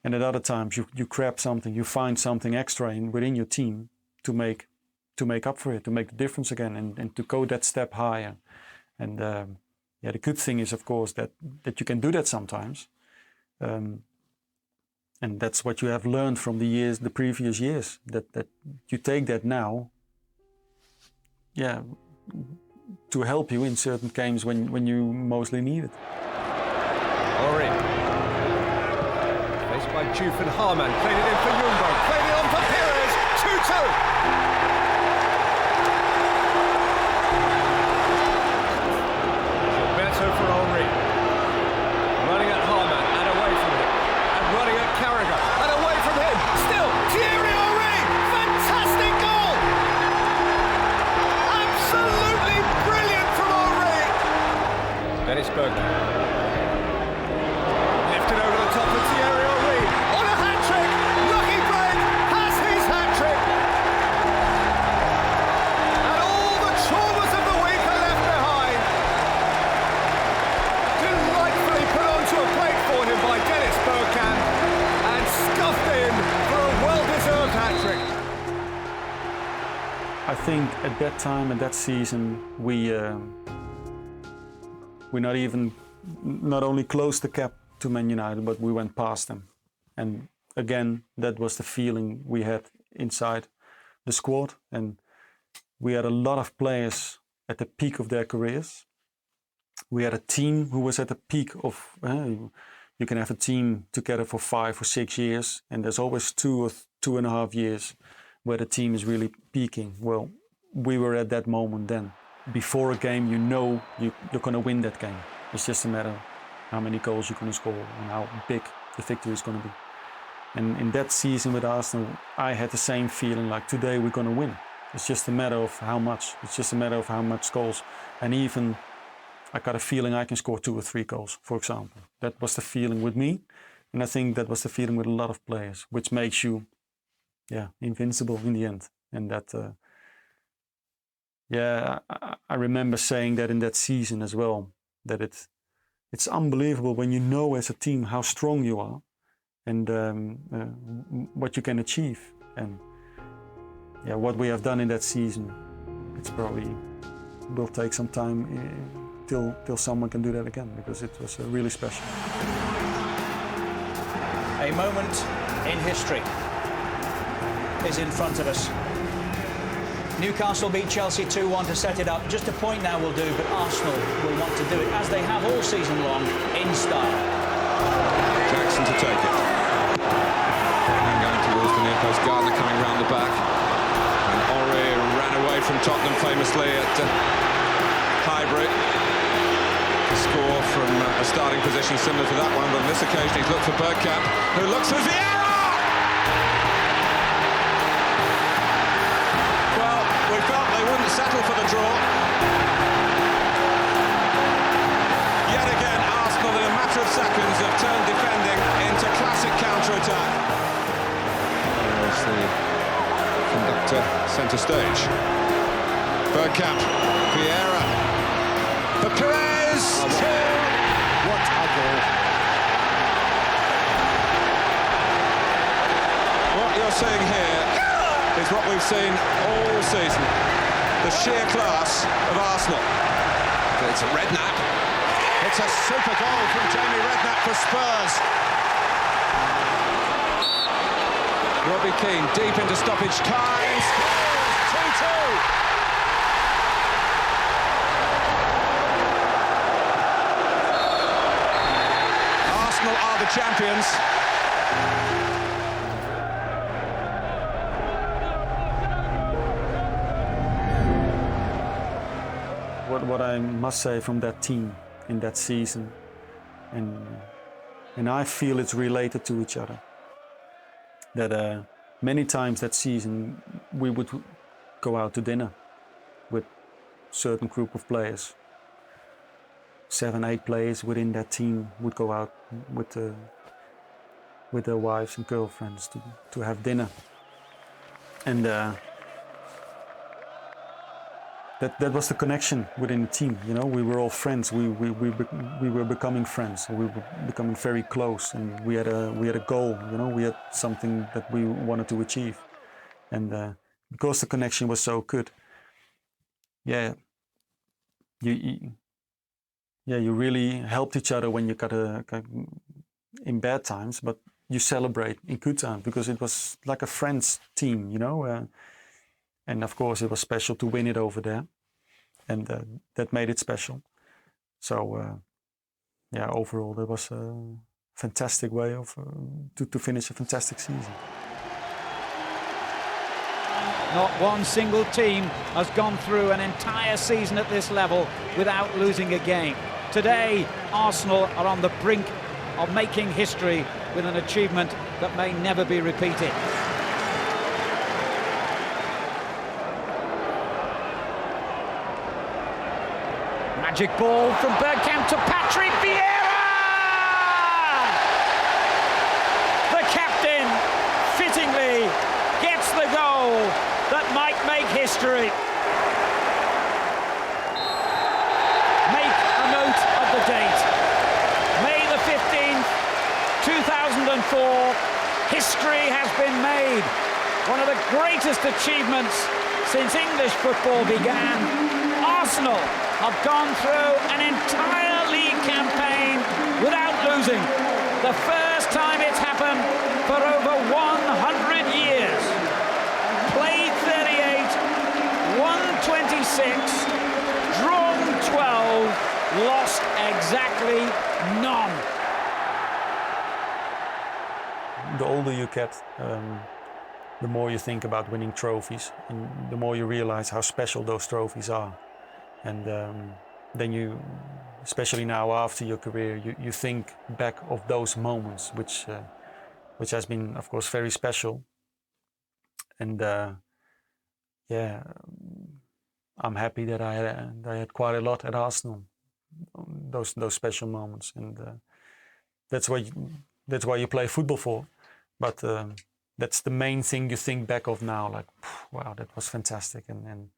and at other times you grab something, you find something extra within your team to make up for it, to make the difference again, and to go that step higher. And yeah, the good thing is, of course, that you can do that sometimes, and that's what you have learned from the previous years. That you take that now, yeah, to help you in certain games when you mostly need it. Ori, faced by Juve and Harman, played it in for Ljungberg, played it on for Pires, 2-2. For Henry, running at Harman and away from him, and running at Carragher and away from him. Still, Thierry Henry, fantastic goal! Absolutely brilliant from Henry. Dennis Bergkamp, lifted over the top of Thierry Henry on a hat trick. Lucky break, I think at that time, at that season, we not only closed the gap to Man United, but we went past them. And again, that was the feeling we had inside the squad. And we had a lot of players at the peak of their careers. We had a team who was at the peak of, you can have a team together for 5 or 6 years, and there's always 2 or 2.5 years where the team is really peaking. Well, we were at that moment then. Before a game, you know you're going to win that game. It's just a matter of how many goals you're going to score and how big the victory is going to be. And in that season with Arsenal, I had the same feeling like today we're going to win. It's just a matter of how much. It's just a matter of how much goals. And even I got a feeling I can score 2 or 3 goals, for example. That was the feeling with me. And I think that was the feeling with a lot of players, which makes you, invincible in the end. And that, I remember saying that in that season as well, that it's unbelievable when you know as a team how strong you are and what you can achieve. And what we have done in that season, it's probably will take some time till someone can do that again, because it was really special. A moment in history is in front of us. Newcastle beat Chelsea 2-1 to set it up. Just a point now will do, but Arsenal will want to do it, as they have all season long, in style. Jackson to take it. And going towards the near post. Gardner coming round the back. And Ori ran away from Tottenham famously at Highbury. To score from a starting position similar to that one, but on this occasion he's looked for Bergkamp, who looks for Vieira! We felt they wouldn't settle for the draw. Yet again, Arsenal in a matter of seconds have turned defending into classic counter-attack. There's the conductor centre stage. Bergkamp, Vieira, for Perez, 2. What a goal. What you're seeing here is what we've seen all season. The sheer class of Arsenal. It's a Redknapp. It's a super goal from Jamie Redknapp for Spurs. Robbie Keane deep into stoppage time. Scores 2-2. Arsenal are the champions. What I must say from that team in that season, and I feel it's related to each other, that many times that season we would go out to dinner with a certain group of players. 7, 8 players within that team would go out with their wives and girlfriends to have dinner. And that was the connection within the team. You know, we were all friends. We were becoming friends. We were becoming very close, and we had a goal. You know, we had something that we wanted to achieve, and because the connection was so good, you really helped each other when you got in bad times, but you celebrate in good times because it was like a friends team, you know. And of course, it was special to win it over there, and that made it special. So, overall, that was a fantastic way of to finish a fantastic season. Not one single team has gone through an entire season at this level without losing a game. Today, Arsenal are on the brink of making history with an achievement that may never be repeated. Magic ball from Bergkamp to Patrick Vieira! The captain fittingly gets the goal that might make history. Make a note of the date. May the 15th, 2004. History has been made. One of the greatest achievements since English football began, Arsenal have gone through an entire league campaign without losing. The first time it's happened for over 100 years. Played 38, won 26, drawn 12, lost exactly none. The older you get, the more you think about winning trophies, and the more you realize how special those trophies are. And then you, especially now after your career, you think back of those moments, which has been, of course, very special. And yeah, I'm happy that I had quite a lot at Arsenal, those special moments, and that's why you play football for. But that's the main thing you think back of now, like, wow, that was fantastic, and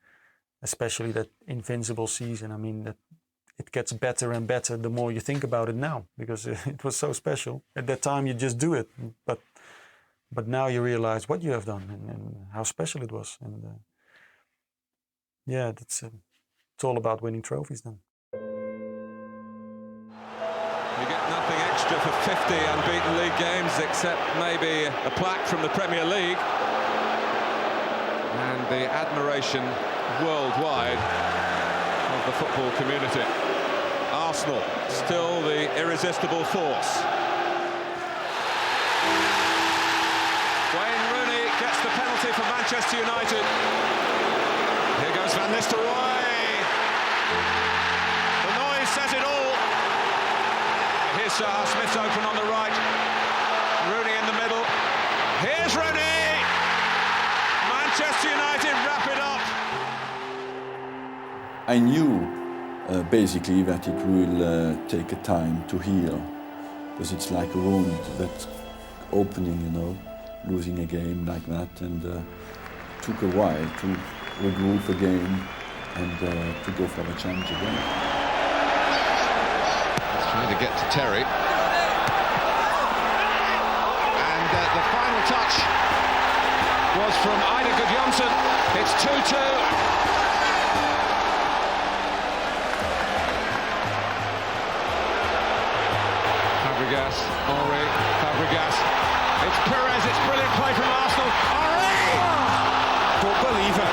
especially that Invincible season. I mean, that it gets better and better the more you think about it now, because it was so special. At that time, you just do it, but now you realize what you have done and how special it was. And yeah, it's all about winning trophies then. You get nothing extra for 50 unbeaten league games, except maybe a plaque from the Premier League. And the admiration worldwide of the football community. Arsenal, still the irresistible force. Wayne Rooney gets the penalty for Manchester United. Here goes Van Nistelrooy. The noise says it all. Here's Smith's open on the right. Rooney in the middle. Here's Rooney! Manchester United wrap it up. I knew basically that it will take a time to heal, because it's like a wound that's opening, you know, losing a game like that, and took a while to regroup again and to go for a challenge again. Trying to get to Terry. And the final touch was from Ida Gudjonsson. It's 2-2. Fabregas, Henry, Fabregas. It's Perez, it's brilliant play from Arsenal. Henry! For believer.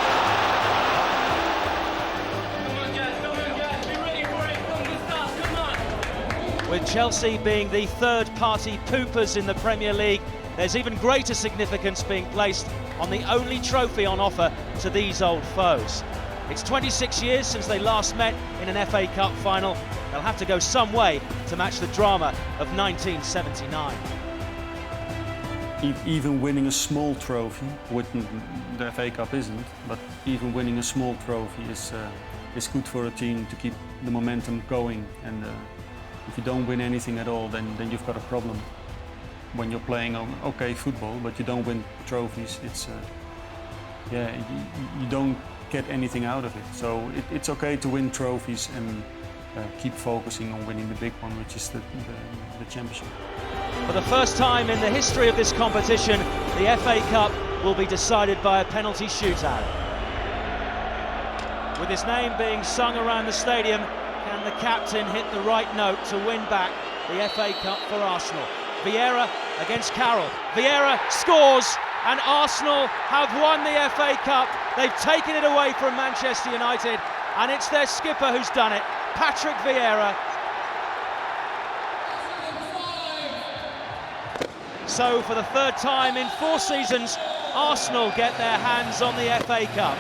With Chelsea being the third-party poopers in the Premier League, there's even greater significance being placed on the only trophy on offer to these old foes. It's 26 years since they last met in an FA Cup final. They'll have to go some way to match the drama of 1979. Even winning a small trophy, the FA Cup isn't, but even winning a small trophy is good for a team to keep the momentum going. And if you don't win anything at all, then you've got a problem. When you're playing okay football, but you don't win trophies, it's yeah, you don't get anything out of it. So it's okay to win trophies and keep focusing on winning the big one, which is the championship. For the first time in the history of this competition, the FA Cup will be decided by a penalty shootout. With his name being sung around the stadium, can the captain hit the right note to win back the FA Cup for Arsenal? Vieira against Carroll. Vieira scores, and Arsenal have won the FA Cup. They've taken it away from Manchester United, and it's their skipper who's done it, Patrick Vieira. So for the third time in 4 seasons, Arsenal get their hands on the FA Cup.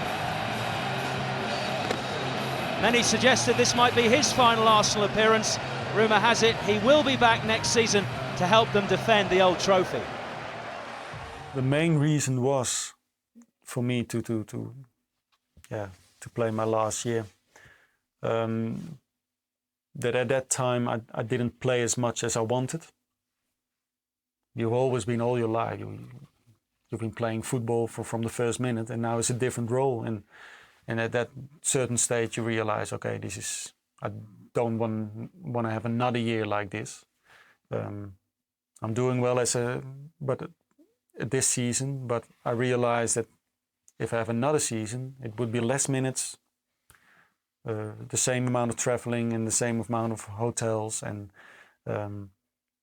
Many suggested this might be his final Arsenal appearance. Rumour has it he will be back next season to help them defend the old trophy. The main reason was for me to play my last year. That at that time I didn't play as much as I wanted. You've always been all your life. You've been playing football from the first minute, and now it's a different role. And at that certain stage, you realize, okay, I don't want to have another year like this. I'm doing well this season, but I realize that if I have another season, it would be less minutes, the same amount of traveling and the same amount of hotels, and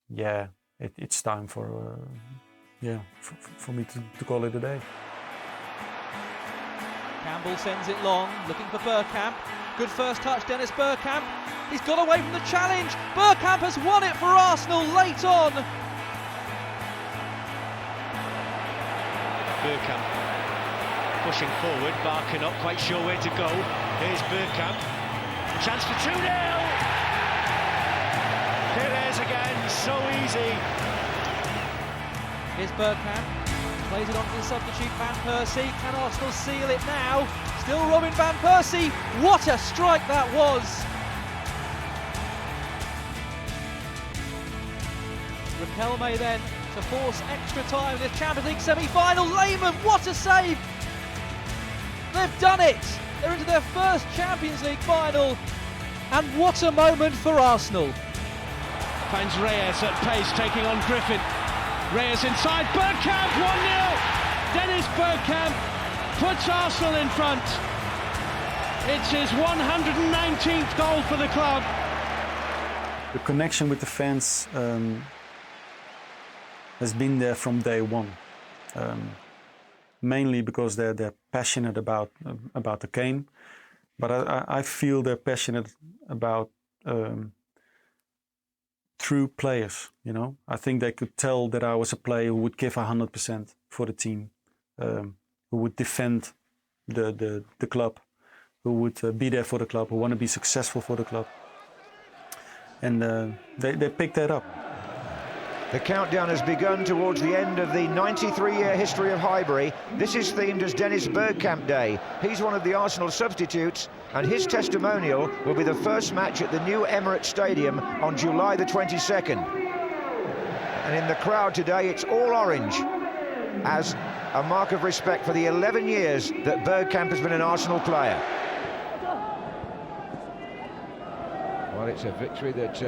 yeah, it's time for me to call it a day. Campbell sends it long, looking for Bergkamp. Good first touch, Dennis Bergkamp. He's got away from the challenge. Bergkamp has won it for Arsenal late on. Bergkamp pushing forward, Barker not quite sure where to go. Here's Bergkamp. Chance for 2-0. Perez again, so easy. Here's Bergkamp. Plays it on to the substitute Van Persie. Can Arsenal seal it now? Still Robin Van Persie. What a strike that was! Riquelme then to force extra time in this Champions League semi-final. Lehmann, what a save! They've done it! They're into their first Champions League final. And what a moment for Arsenal. Finds Reyes at pace, taking on Griffin. Reyes inside, Bergkamp, 1-0. Dennis Bergkamp puts Arsenal in front. It's his 119th goal for the club. The connection with the fans has been there from day one. Mainly because they're passionate about the game, but I feel they're passionate about true players. You know, I think they could tell that I was a player who would give 100% for the team, who would defend the club, who would be there for the club, who want to be successful for the club, and they picked that up. The countdown has begun towards the end of the 93-year history of Highbury. This is themed as Dennis Bergkamp Day. He's one of the Arsenal substitutes, and his testimonial will be the first match at the new Emirates Stadium on July the 22nd. And in the crowd today, it's all orange, as a mark of respect for the 11 years that Bergkamp has been an Arsenal player. Well, it's a victory that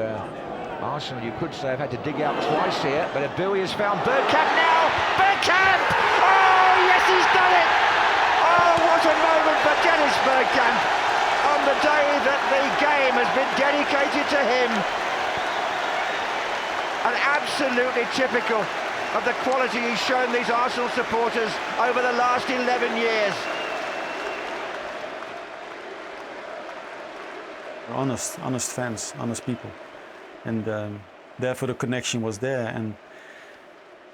Arsenal, you could say, have had to dig out twice here, but Abui has found Bergkamp now! Bergkamp! Oh, yes, he's done it! Oh, what a moment for Dennis Bergkamp on the day that the game has been dedicated to him. And absolutely typical of the quality he's shown these Arsenal supporters over the last 11 years. Honest fans, honest people. And therefore the connection was there, and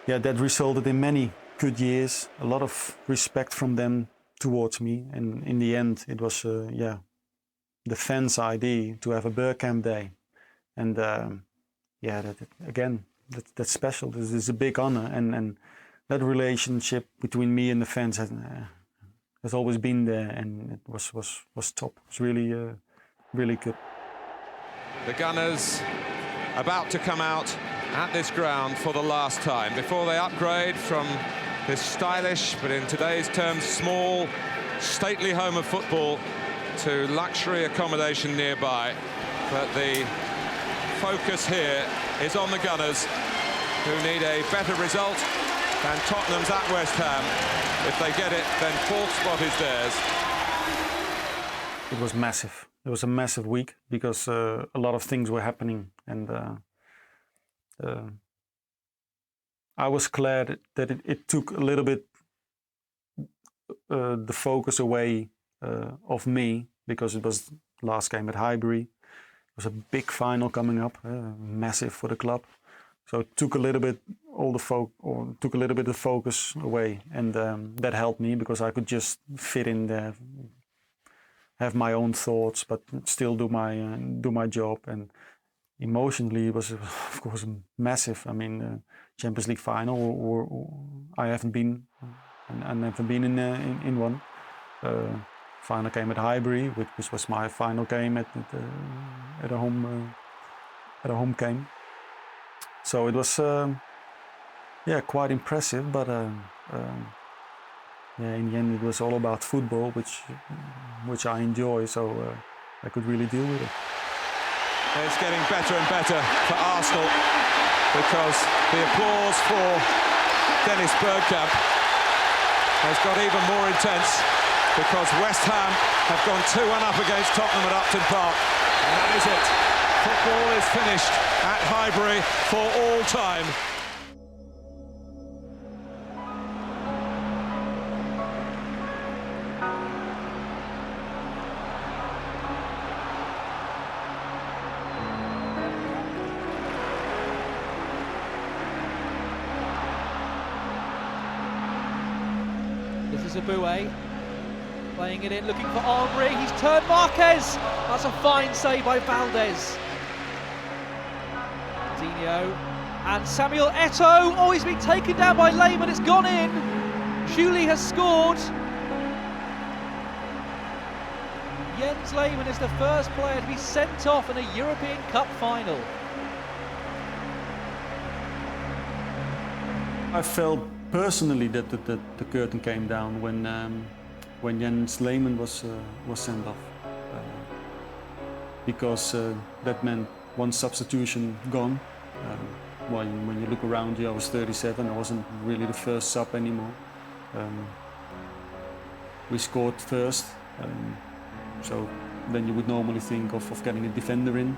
yeah, that resulted in many good years, a lot of respect from them towards me, and in the end it was the fans' idea to have a Bergkamp Day, and that's special. This is a big honor, and that relationship between me and the fans has always been there, and it was top. It was really really good. The Gunners about to come out at this ground for the last time before they upgrade from this stylish, but in today's terms small, stately home of football to luxury accommodation nearby. But the focus here is on the Gunners, who need a better result than Tottenham's at West Ham. If they get it, then fourth spot is theirs. It was massive. It was a massive week because a lot of things were happening, and I was glad that it took a little bit the focus away of me, because it was last game at Highbury. It was a big final coming up, massive for the club. So it took a little bit the focus away, and that helped me because I could just fit in there, have my own thoughts, but still do my job. And emotionally, it was of course massive. I mean, Champions League final, or I haven't been, I never been in one. Final game at Highbury, which was my final game at a home game. So it was quite impressive, but in the end it was all about football, which I enjoy, so I could really deal with it. It's getting better and better for Arsenal, because the applause for Dennis Bergkamp has got even more intense because West Ham have gone 2-1 up against Tottenham at Upton Park. And that is it. Football is finished at Highbury for all time. This is Aboué, playing it in, looking for Henry. He's turned Marquez. That's a fine save by Valdez. Coutinho and Samuel Eto'o. Oh, he's been taken down by Lehmann. It's gone in. Julie has scored. Jens Lehmann is the first player to be sent off in a European Cup final. I felt personally that the curtain came down when Jens Lehmann was sent off, because that meant one substitution gone. When you look around you, I was 37. I wasn't really the first sub anymore. We scored first, so then you would normally think of getting a defender in.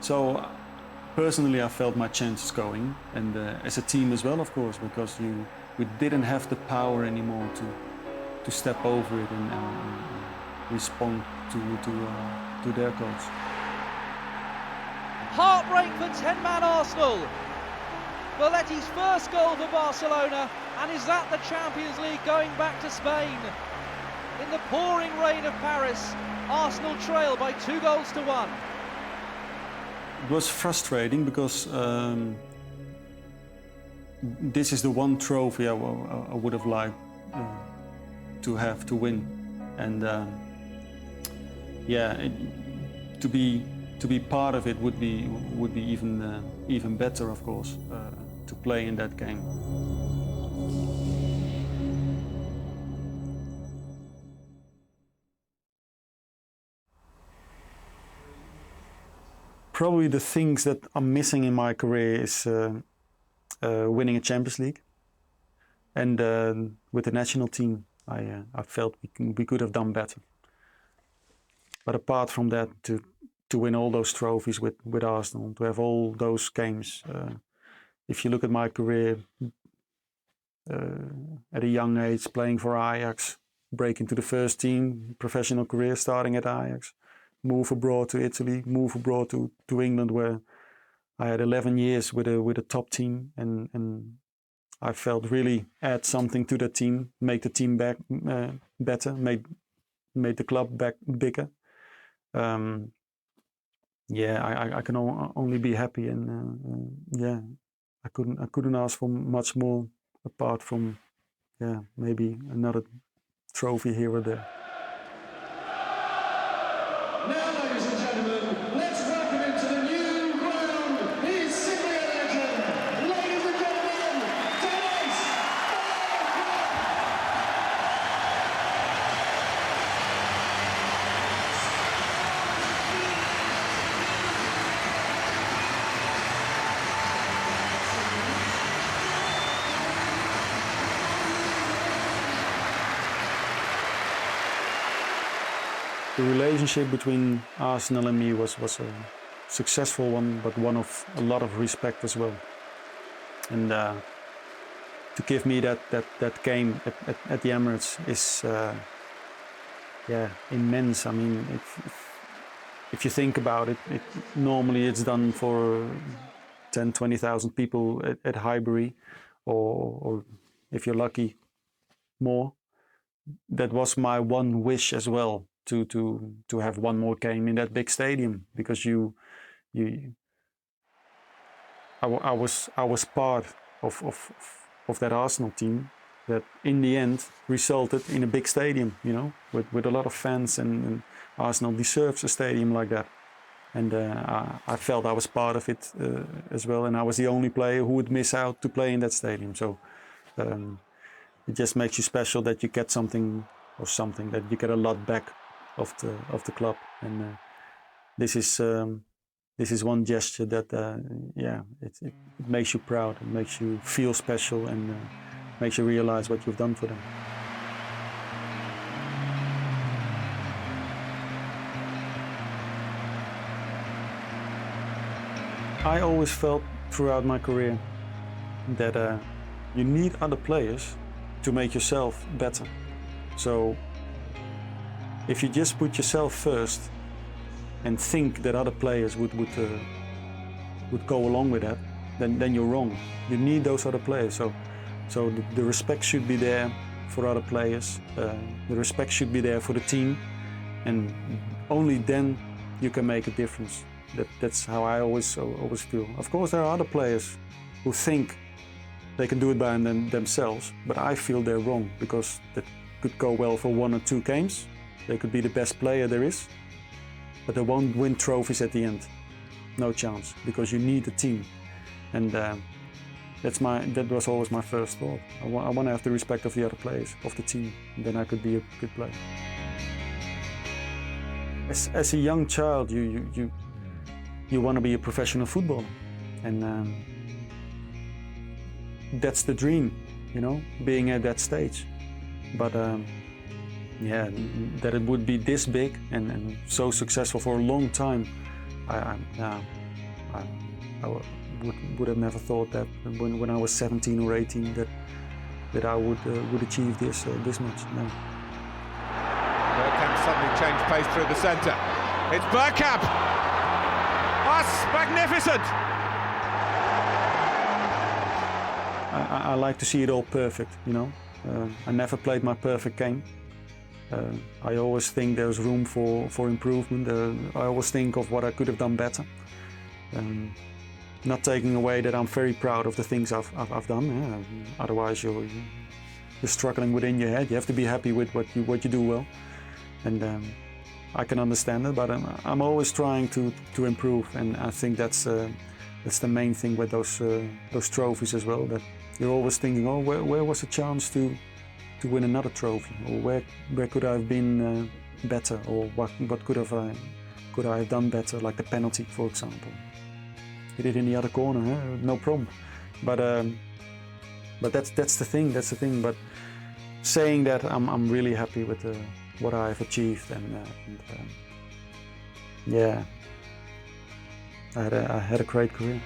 So personally, I felt my chances going, and as a team as well, of course, because we didn't have the power anymore to step over it and respond to their coach. Heartbreak for 10-man Arsenal. Belletti's first goal for Barcelona, and is that the Champions League going back to Spain? In the pouring rain of Paris, Arsenal trail by 2-1. It was frustrating because this is the one trophy I would have liked to have to win, and to be part of it would be even better, of course, to play in that game. Probably the things that are missing in my career is winning a Champions League, and with the national team, I felt we could have done better. But apart from that, to win all those trophies with Arsenal, to have all those games, if you look at my career, at a young age, playing for Ajax, breaking to the first team, professional career starting at Ajax, move abroad to Italy, move abroad to England, where I had 11 years with a top team, and I felt really add something to the team, make the team back better, made the club back bigger. I can only be happy, and I couldn't ask for much more apart from maybe another trophy here or there. Now, ladies and gentlemen, let's welcome him to the new ground. He's simply a legend. Ladies and gentlemen, Dennis The relationship between Arsenal and me was a successful one, but one of a lot of respect as well. And to give me that game at the Emirates is immense. I mean, if you think about it, normally it's done for 10,000-20,000 people at Highbury, or if you're lucky, more. That was my one wish as well, to have one more game in that big stadium, because I was part of that Arsenal team that in the end resulted in a big stadium, you know, with a lot of fans, and Arsenal deserves a stadium like that. And I felt I was part of it as well, and I was the only player who would miss out to play in that stadium. So it just makes you special that you get something that you get a lot back of the club, and this is one gesture that it makes you proud, it makes you feel special, and makes you realize what you've done for them. I always felt throughout my career that you need other players to make yourself better. So if you just put yourself first and think that other players would go along with that, then you're wrong. You need those other players. So the respect should be there for other players. The respect should be there for the team, and only then you can make a difference. That's how I always feel. Of course, there are other players who think they can do it by themselves, but I feel they're wrong, because that could go well for 1 or 2 games. They could be the best player there is, but they won't win trophies at the end. No chance, because you need a team. And that was always my first thought. I want to have the respect of the other players, of the team, and then I could be a good player. As a young child, you want to be a professional footballer, and that's the dream, you know, being at that stage. But yeah, that it would be this big and so successful for a long time, I would have never thought that when I was 17 or 18 that I would achieve this much. No. Bergkamp suddenly changed pace through the centre. It's Bergkamp. That's magnificent. I like to see it all perfect, you know. I never played my perfect game. I always think there's room for improvement. I always think of what I could have done better. Not taking away that I'm very proud of the things I've done. Yeah. Otherwise, you're struggling within your head. You have to be happy with what you do well, and I can understand it. But I'm always trying to improve, and I think that's the main thing with those trophies as well. That you're always thinking, oh, where was the chance to win another trophy, or where could I have been better, or what could I have done better, like the penalty, for example. Hit it in the other corner, no problem. But that's the thing. That's the thing. But saying that, I'm really happy with what I've achieved, and yeah, I had a great career.